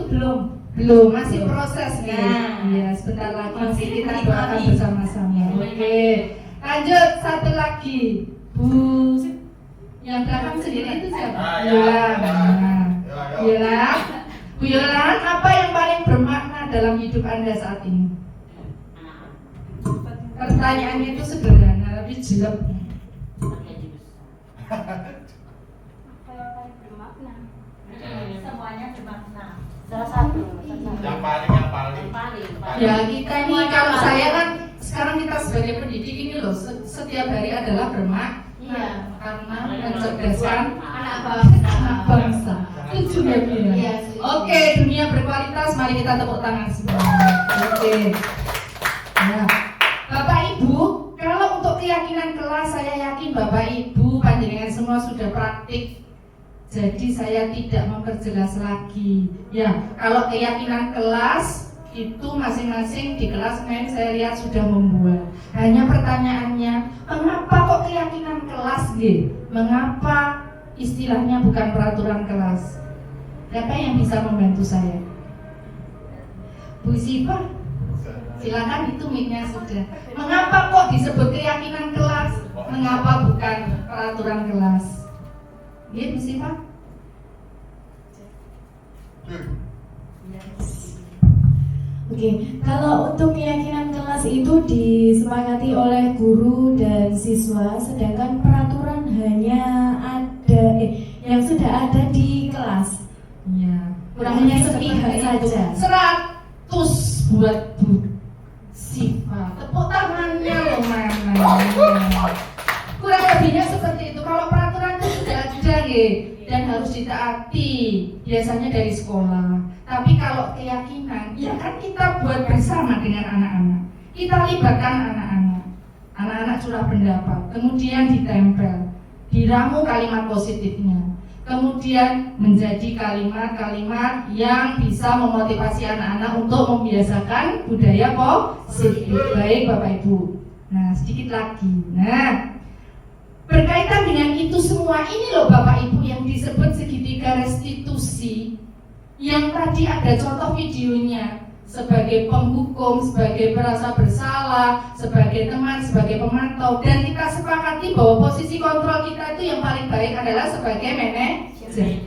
Speaker 5: Belum, masih proses nih. Iya, sebentar lagi kita doakan bersama-sama. Oke. Lanjut satu lagi. Bu yang belakang sendiri itu siapa?
Speaker 2: Ya.
Speaker 5: Yolan. Bu Yolan, apa yang paling bermakna dalam hidup Anda saat ini? Pertanyaannya itu sederhana tapi jelek.
Speaker 3: Semuanya bermakna. Salah satu.
Speaker 2: Yang paling.
Speaker 5: Ya kita ini kalau saya kan sekarang kita sebagai pendidik ini loh setiap hari adalah bermakna karena mencerdaskan anak bangsa. Setuju ya Bu ya?
Speaker 4: Iya, setuju.
Speaker 5: Oke, dunia berkualitas, mari kita tepuk tangan semua. Oke. Ya. Bapak Ibu, kalau untuk keyakinan kelas saya yakin Bapak Ibu panjenengan semua sudah praktik. Jadi saya tidak memperjelas lagi. Ya, kalau keyakinan kelas itu masing-masing di kelas main saya lihat sudah membuat. Hanya pertanyaannya, mengapa kok keyakinan kelas G? Mengapa istilahnya bukan peraturan kelas? Siapa yang bisa membantu saya? Bu Siva, silakan itu mic-nya sudah. Mengapa kok disebut keyakinan kelas? Mengapa bukan peraturan kelas? Iya, Bu Siva?
Speaker 8: Oke, kalau untuk keyakinan kelas itu disepakati oleh guru dan siswa, sedangkan peraturan hanya ada yang sudah ada di kelas.
Speaker 5: Iya.
Speaker 8: Hanya sepihak saja.
Speaker 5: 100 buat Bu Siva. Tepuk tangannya loh Mama. Kurang lebihnya seperti itu. Kalau peraturan itu sudah ada dan harus ditaati, biasanya dari sekolah. Tapi kalau keyakinan, ya kan kita buat bersama dengan anak-anak. Kita libatkan anak-anak. Anak-anak curah pendapat, kemudian ditempel, diramu kalimat positifnya. Kemudian menjadi kalimat-kalimat yang bisa memotivasi anak-anak untuk membiasakan budaya positif. Baik Bapak Ibu. Nah, sedikit lagi. Nah, Berkaitan dengan itu semua, ini loh Bapak Ibu yang disebut segitiga restitusi. Yang tadi ada contoh videonya, sebagai penghukum, sebagai merasa bersalah, sebagai teman, sebagai pemantau, dan kita sepakati bahwa posisi kontrol kita itu yang paling baik adalah sebagai manajer.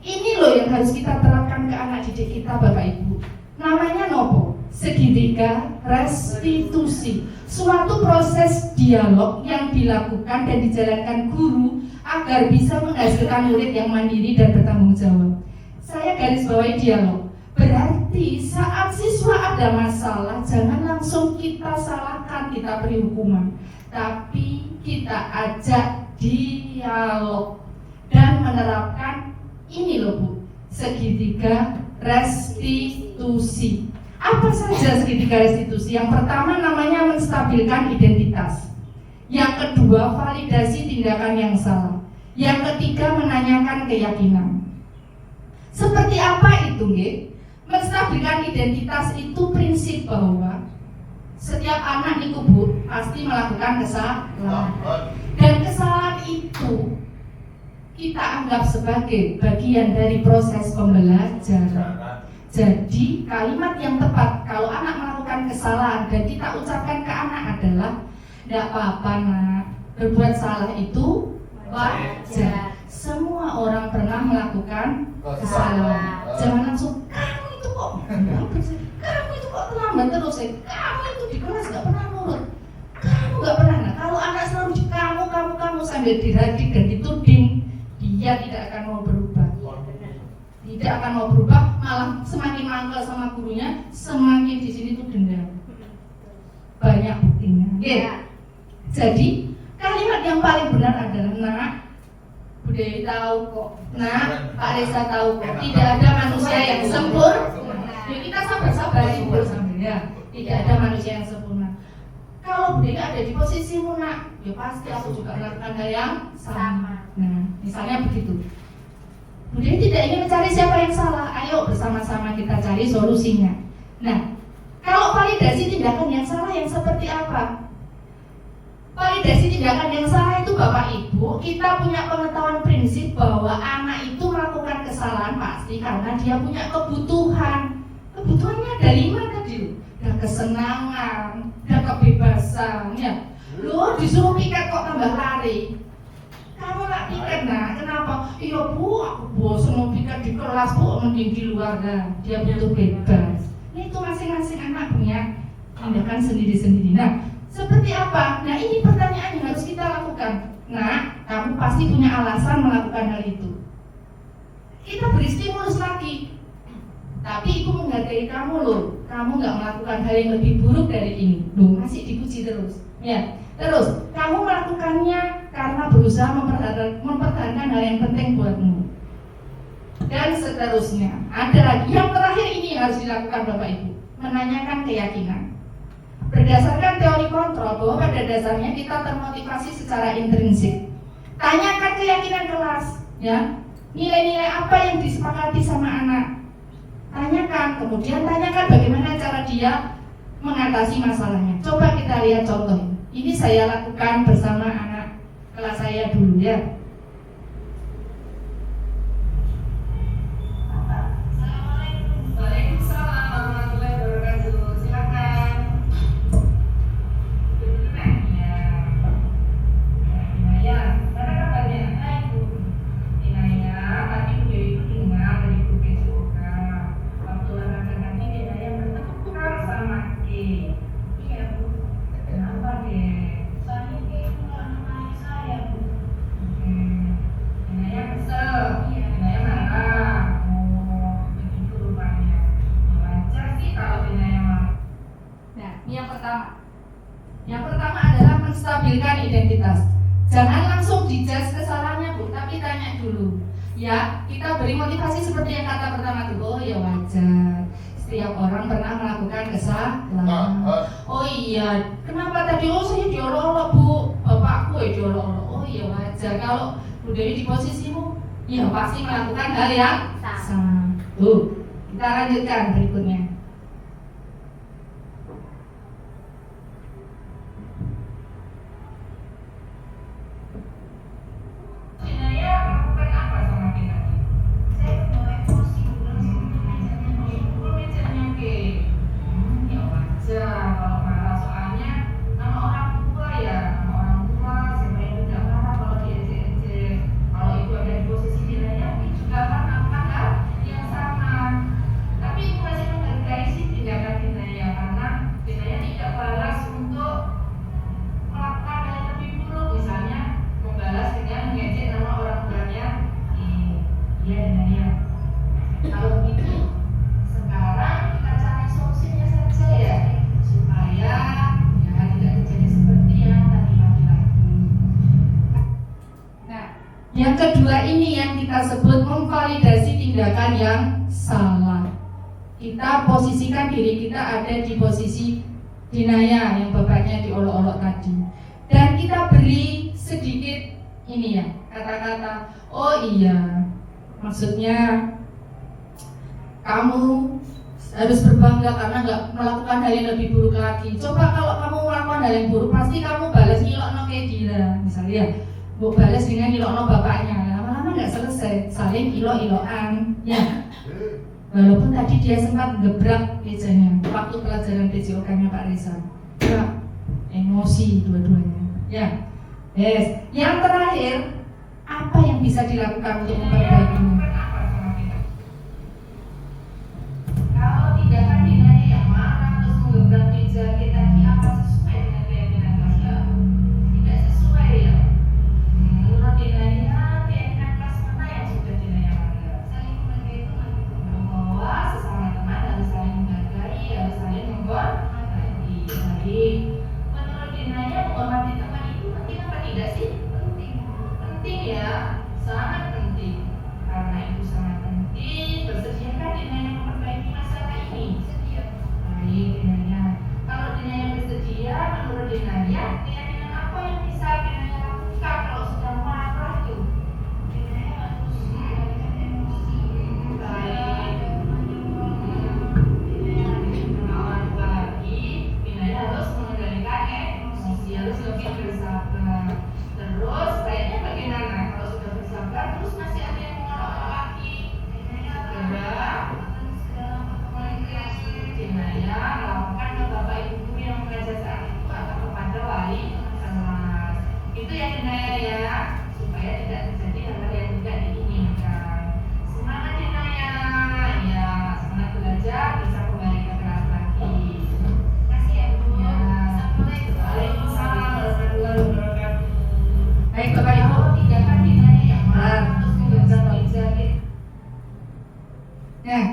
Speaker 5: Ini loh yang harus kita terapkan ke anak didik kita Bapak Ibu. Namanya nopo? Segitiga restitusi. Suatu proses dialog yang dilakukan dan dijalankan guru agar bisa menghasilkan murid yang mandiri dan bertanggung jawab. Saya garis bawahi dialog. Berarti saat siswa ada masalah, jangan langsung kita salahkan, kita beri hukuman, tapi kita ajak dialog dan menerapkan ini loh Bu, segitiga restitusi. Apa saja segitiga restitusi? Yang pertama namanya menstabilkan identitas. Yang kedua validasi tindakan yang salah. Yang ketiga menanyakan keyakinan. Seperti apa itu, nggih? Menstabilkan identitas itu prinsip bahwa setiap anak niku Bu pasti melakukan kesalahan. Dan kesalahan itu kita anggap sebagai bagian dari proses pembelajaran. Jadi kalimat yang tepat kalau anak melakukan kesalahan dan kita ucapkan ke anak adalah tidak apa-apa nak, berbuat salah itu wajar. Semua orang pernah melakukan kesalahan. Jangan langsung kamu itu kok terlambat terus ya. Kamu itu di kelas nggak pernah nurut. Kamu nggak pernah. Nah, kalau anak selalu kamu sambil diradik dan dituding, dia tidak akan mau berubah. Tidak akan mau berubah, malah semakin mangkel sama gurunya, semakin di sini tuh dendam. Banyak buktinya. Yeah. Jadi kalimat yang paling benar adalah nak, Bu Dewi tahu kok, nak, Pak Desa tahu kok, tidak ada manusia yang sempurna. Yuk kita sabar-sabar sambil ya. Tidak ada manusia yang sempurna. Kalau Bu Dewi ada di posisimu nak, ya pasti aku juga melakukan hal yang sama. Nah, misalnya begitu. Bu Dewi tidak ingin mencari siapa yang salah. Ayo bersama-sama kita cari solusinya. Nah, kalau validasi tindakan yang salah yang seperti apa? Validasi tindakan yang salah itu Bapak Ibu, kita punya pengetahuan prinsip bahwa anak itu melakukan kesalahan pasti karena dia punya kebutuhan. Kebutuhannya ada 5 tadi. Ada kesenangan, ada kebebasan, ya. Loh, disuruh piket kok tambah lari. Kamu nak piket nak, kenapa? Iya Bu, aku bosan mau piket di kelas Bu, mending di luar dah. Dia butuh bebas. Itu masing-masing anak punya tindakan sendiri-sendiri. Nah, seperti apa? Nah, ini pertanyaan yang harus kita lakukan. Nah, kamu pasti punya alasan melakukan hal itu. Kita beri stimulus lagi. Tapi ibu menghargai kamu loh. Kamu nggak melakukan hal yang lebih buruk dari ini. Loh, masih dipuji terus. Ya. Terus, kamu melakukannya karena berusaha mempertahankan hal yang penting buatmu. Dan seterusnya. Ada lagi yang terakhir ini harus dilakukan Bapak Ibu. Menanyakan keyakinan. Berdasarkan teori kontrol bahwa pada dasarnya kita termotivasi secara intrinsik. Tanyakan keyakinan kelas, ya. Nilai-nilai apa yang disepakati sama anak. Tanyakan, kemudian tanyakan bagaimana cara dia mengatasi masalahnya. Coba kita lihat contoh. Ini saya lakukan bersama anak kelas saya dulu ya. Yang pertama adalah menstabilkan identitas. Jangan langsung dijudge kesalahannya Bu, tapi tanya dulu. Ya, kita beri motivasi seperti yang kata pertama tuh. Oh ya wajar. Setiap orang pernah melakukan kesalahan. Oh iya, kenapa tadi? Oh saya diolok-olok Bu, bapakku ya diolok-olok. Oh iya wajar. Kalau Bu Dewi di posisimu, ya pasti melakukan hal yang sama. Tuh, kita lanjutkan berikutnya. Yang kedua ini yang kita sebut memvalidasi tindakan yang salah. Kita posisikan diri kita ada di posisi dinaya yang bapaknya diolok-olok tadi. Dan kita beri sedikit ini ya, kata-kata, oh iya, maksudnya kamu harus berbangga karena nggak melakukan hal yang lebih buruk lagi. Coba kalau kamu melakukan hal yang buruk, pasti kamu balas nyilokno kayak dia, misalnya ya, bu balas dengan nyilokno bapaknya, lama-lama nggak selesai, saling ilok-ilokan, ya. Walaupun tadi dia sempat gebrak mejanya waktu pelajaran PJOK-nya Pak Reza, ya, emosi dua-duanya, ya. Yes. Yang terakhir, apa yang bisa dilakukan untuk memperbaikinya? Kalau tindakan dinanya yang marah terus menggebrak meja kita ini apa sesuai dengan keyakinan kalian? Tidak sesuai ya. Menurut dinanya keyakinan kelas mana yang sudah dinanya bangga? Saling menghargai itu bahwa sesama teman harus saling menghargai, harus saling menghormati. Baik. Menurut dinanya menghormati teman itu penting apa tidak sih? Penting. Penting ya, sangat penting. Karena itu sangat penting. Bersediakah dinanya memperbaiki masalah ini? Sedia. Baik, dinanya. Kalau dinanya bersedia, menurut dinanya, keyakinan apa yang bisa dinanya lakukan kalau sudah marah tuh? Dinanya harus mengendalikan emosi. Baik. Dinanya harus mengenal lagi. Dinanya harus mengendalikan emosi, harus lebih bersabar. Terus, baiknya bagaimana? Kalau sudah bersabar, terus masih ada yang menolak lagi. Dinanya Dinaya melaporkan ke bapak ibu guru yang mengajar saat itu atau kepada wali kelas. Itu yang dinaya ya, supaya tidak terjadi hal-hal yang tidak diinginkan. Semangat dinaya, ya semangat belajar bisa kembali ke kelas lagi. Kasih ya Bu. Ya. Waalaikumsalam warahmatullahi wabarakatuh. Baik bapak ibu, tindakan dinaya yang marah terus menggenjot meja. Nah,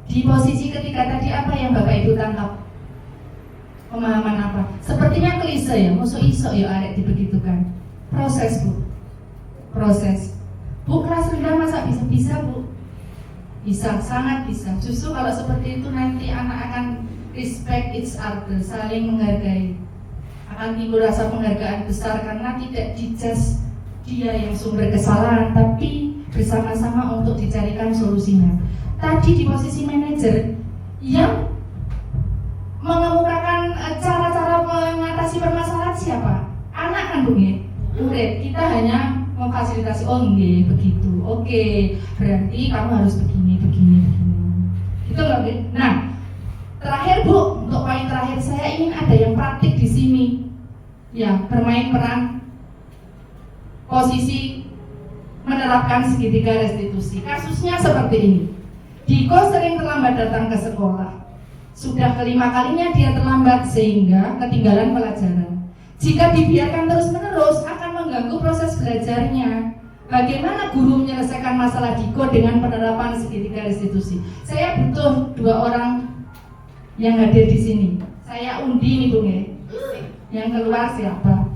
Speaker 5: di posisi ketiga tadi apa yang Bapak Ibu tangkap? Pemahaman apa? Sepertinya klise ya, musuh iso ya arek dibegitukan. Proses Bu, proses. Bu kelas rendah masa bisa Bu? Bisa, sangat bisa. Justru kalau seperti itu nanti anak akan respect each other, saling menghargai. Akan timbul rasa penghargaan besar karena tidak dijudge dia yang sumber kesalahan, tapi bersama-sama untuk dicarikan solusinya. Tadi di posisi manajer yang mengemukakan cara-cara mengatasi permasalahan siapa? Anak kan Bung ya? Murid. Kita hanya memfasilitasi, oh nggih begitu. Oke, berarti kamu harus begini. Gitu loh, Bu. Nah, terakhir Bu, untuk poin terakhir saya ingin ada yang praktik di sini. Ya, bermain peran posisi menerapkan segitiga restitusi. Kasusnya seperti ini. Diko sering terlambat datang ke sekolah. Sudah kelima kalinya dia terlambat sehingga ketinggalan pelajaran. Jika dibiarkan terus-menerus akan mengganggu proses belajarnya. Bagaimana guru menyelesaikan masalah Diko dengan penerapan segitiga restitusi? Saya butuh 2 orang yang hadir di sini. Saya undi nih Bung ya. Yang keluar siapa?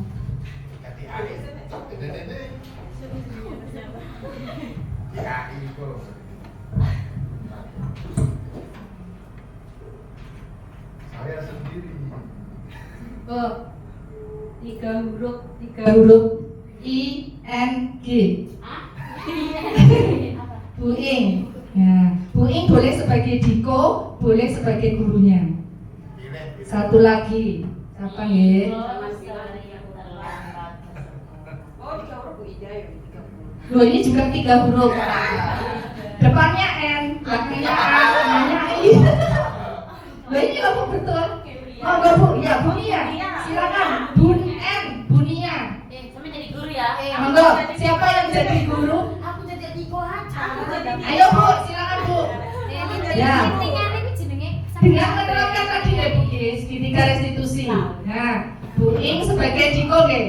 Speaker 2: Saya sendiri.
Speaker 5: Oh, 3 huruf ING. Bu Ing. Ya, Bu Ing boleh sebagai Diko, boleh sebagai gurunya. Satu lagi, siapa ya? Loh ini juga 3 huruf. Depannya N, belakangnya A, tengahnya I. Loh ini apa betul? Oh enggak Bu, ya Bu Nia. Silakan, Bun N, Bunia.
Speaker 3: Sama jadi guru ya.
Speaker 5: Monggo, siapa yang jadi guru?
Speaker 3: Aku jadi Diko aja.
Speaker 5: Ayo Bu, silakan Bu. Ya. Dengan menerapkan tadi deh Bu segitiga restitusi. Nah, Bu Ing sebagai Diko nggih.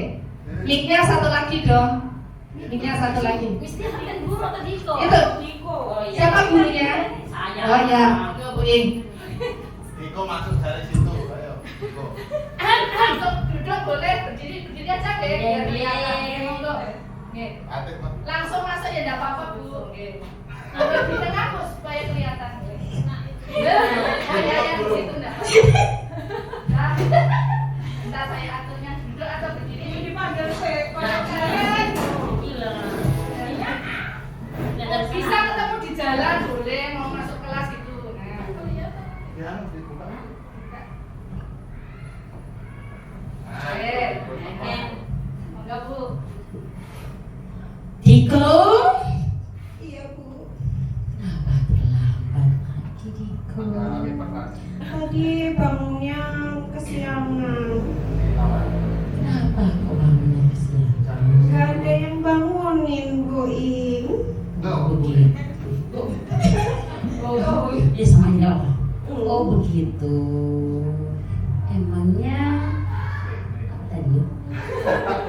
Speaker 5: Mic-nya satu lagi dong. Mic-nya satu lagi.
Speaker 3: Mesti kalian guru atau Diko?
Speaker 5: Itu.
Speaker 3: Diko.
Speaker 5: Siapa gurunya?
Speaker 3: Saya.
Speaker 5: Oh ya, Bu Ing.
Speaker 2: Diko masuk dari situ, ayo. Diko.
Speaker 5: Duduk boleh berdiri aja deh.
Speaker 3: Iya,
Speaker 5: Biar kelihatan.
Speaker 3: iya.
Speaker 5: Monggo. Oke.
Speaker 2: Atik, Pak.
Speaker 5: Langsung masuk ya enggak apa-apa, Bu. Oke. Ambil di tengah, Bu, supaya kelihatan. Ya, yang di situ enggak. Nah, entar saya aturnya duduk atau berdiri. Ini dipanggil
Speaker 3: Gila.
Speaker 5: bisa ketemu di jalan, boleh mau masuk kelas gitu. Nah.
Speaker 2: Ya, dibuka.
Speaker 5: Oke. Monggo, Bu.
Speaker 6: Diko,
Speaker 1: Iya Bu.
Speaker 6: kenapa terlambat lagi Diko?
Speaker 1: Tadi bangunnya kesiangan.
Speaker 6: Kenapa kok bangunnya kesiangan?
Speaker 1: Gak ada yang bangunin Bu Ing.
Speaker 6: Begitu.
Speaker 5: Oh,
Speaker 6: Ya semuanya apa? Oh begitu. Emangnya apa tadi?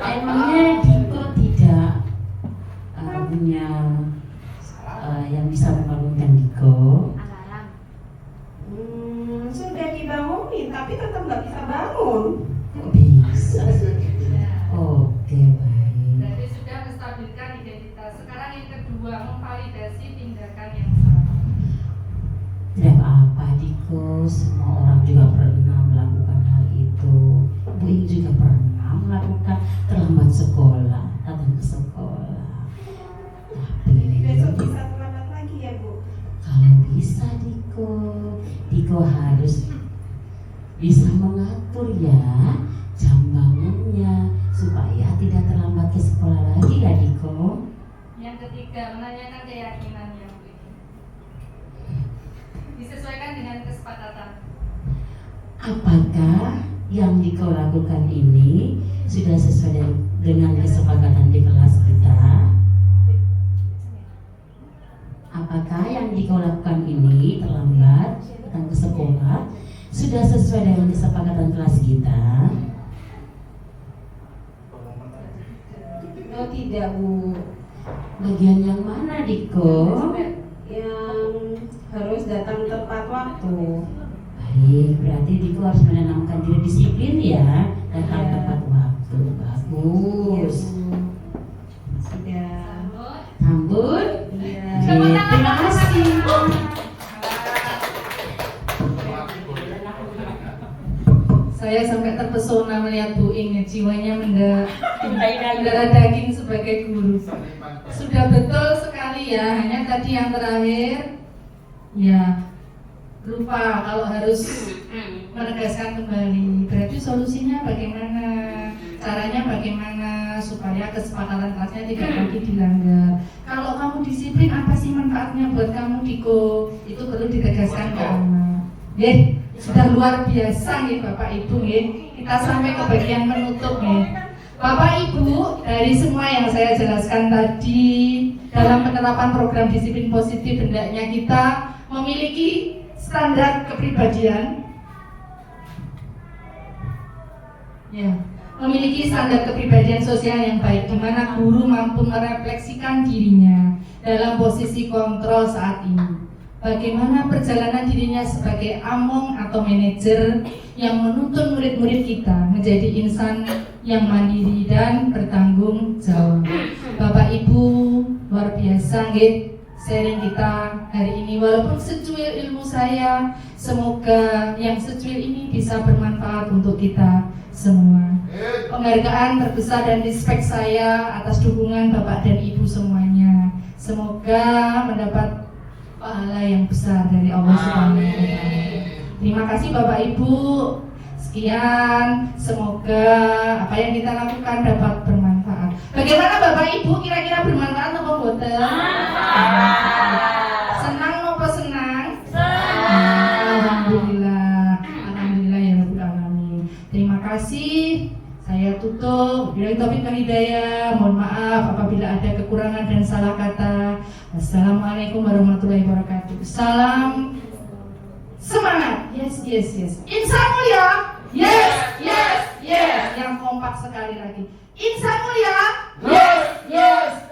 Speaker 6: Emangnya Diko tidak punya yang bisa membangunkan Diko?
Speaker 1: Sudah dibangunin tapi tetap nggak bisa bangun.
Speaker 6: Kok bisa? Oke baik.
Speaker 5: Jadi sudah menstabilkan identitas. Sekarang yang kedua, memvalidasi tindakan yang salah.
Speaker 6: Tidak apa-apa Diko, semua orang juga pernah melakukan hal itu. Bu Ing juga pernah melakukan terlambat sekolah, datang ke sekolah.
Speaker 1: Besok
Speaker 6: Tapi
Speaker 1: bisa terlambat lagi ya Bu.
Speaker 6: kalau bisa Diko harus bisa mengatur ya jam bangunnya supaya tidak terlambat ke sekolah lagi ya Diko.
Speaker 5: Yang ketiga, menanyakan keyakinannya. Disesuaikan dengan kesepakatan.
Speaker 6: Apakah yang Diko lakukan ini sudah sesuai dengan kesepakatan di kelas kita? Apakah yang Diko lakukan ini terlambat datang ke sekolah sudah sesuai dengan kesepakatan kelas kita?
Speaker 1: Oh tidak Bu.
Speaker 6: Bagian yang mana Diko?
Speaker 1: Yang harus datang tepat waktu.
Speaker 6: Baik, berarti Diko harus menanamkan diri disiplin ya, datang tepat waktu. Bagus.
Speaker 1: Sudah.
Speaker 6: Sambut.
Speaker 1: Iya.
Speaker 6: Terima kasih.
Speaker 5: Saya sampai terpesona melihat Bu Ing, jiwanya mendarah daging sebagai guru. Sudah betul sekali ya, hanya tadi yang terakhir ya lupa kalau harus menegaskan kembali. Berarti solusinya bagaimana, caranya bagaimana supaya kesepakatan kelasnya tidak lagi dilanggar. Kalau kamu disiplin, apa sih manfaatnya buat kamu Diko? Itu perlu ditegaskan ke anak. Sudah luar biasa nih Bapak Ibu nih. Kita sampai ke bagian penutup nih. Bapak Ibu, dari semua yang saya jelaskan tadi, dalam penerapan program disiplin positif hendaknya kita memiliki standar kepribadian. Ya, memiliki standar kepribadian sosial yang baik, di mana guru mampu merefleksikan dirinya dalam posisi kontrol saat ini. Bagaimana perjalanan dirinya sebagai among atau manajer yang menuntun murid-murid kita menjadi insan yang mandiri dan bertanggung jawab. Bapak Ibu, luar biasa nggih sharing kita hari ini. Walaupun secuil ilmu saya, semoga yang secuil ini bisa bermanfaat untuk kita semua. Penghargaan terbesar dan respect saya atas dukungan Bapak dan Ibu semuanya. Semoga mendapat pahala yang besar dari Allah Subhanahu wa Ta'ala. Terima kasih Bapak Ibu. Sekian, semoga apa yang kita lakukan dapat bermanfaat. Bagaimana Bapak Ibu, kira-kira bermanfaat atau mboten? Senang apa senang? Alhamdulillah. Alhamdulillah ya Rabbul Alamin. Terima kasih. Saya tutup. Billahi taufiq wal hidayah. Mohon maaf apabila ada kekurangan dan salah kata. Assalamualaikum warahmatullahi wabarakatuh. Salam semangat. Yes. Insan mulia. Yes. Yang kompak sekali lagi. Insan mulia. Yes.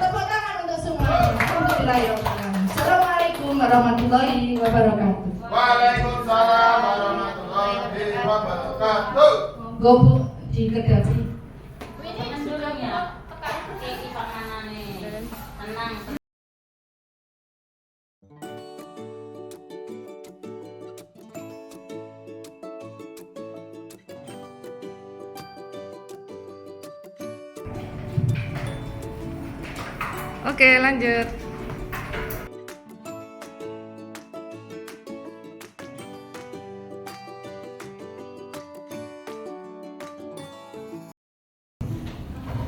Speaker 5: Tepuk tangan untuk semua. Alhamdulillahirobbilalamin. Assalamualaikum warahmatullahi wabarakatuh.
Speaker 2: Waalaikumsalam warahmatullahi wabarakatuh.
Speaker 5: Gobu di Kedati.
Speaker 3: Ini sebelumnya tekan ke tenang.
Speaker 5: Oke, lanjut.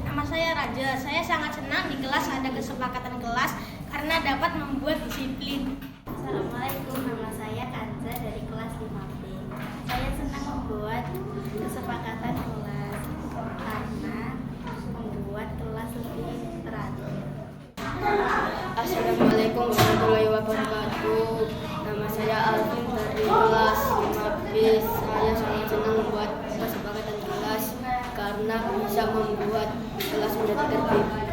Speaker 9: Nama saya Raja. Saya sangat senang di kelas ada kesepakatan kelas karena dapat membuat disiplin.
Speaker 10: Assalamualaikum, nama saya Kanza dari kelas 5B. Saya senang membuat kesepakatan kelas karena membuat kelas lebih teratur.
Speaker 11: Assalamualaikum warahmatullahi wabarakatuh. Nama saya Alvin dari kelas 5B. Saya sangat senang membuat kesepakatan kelas karena bisa membuat kelas menjadi tertib.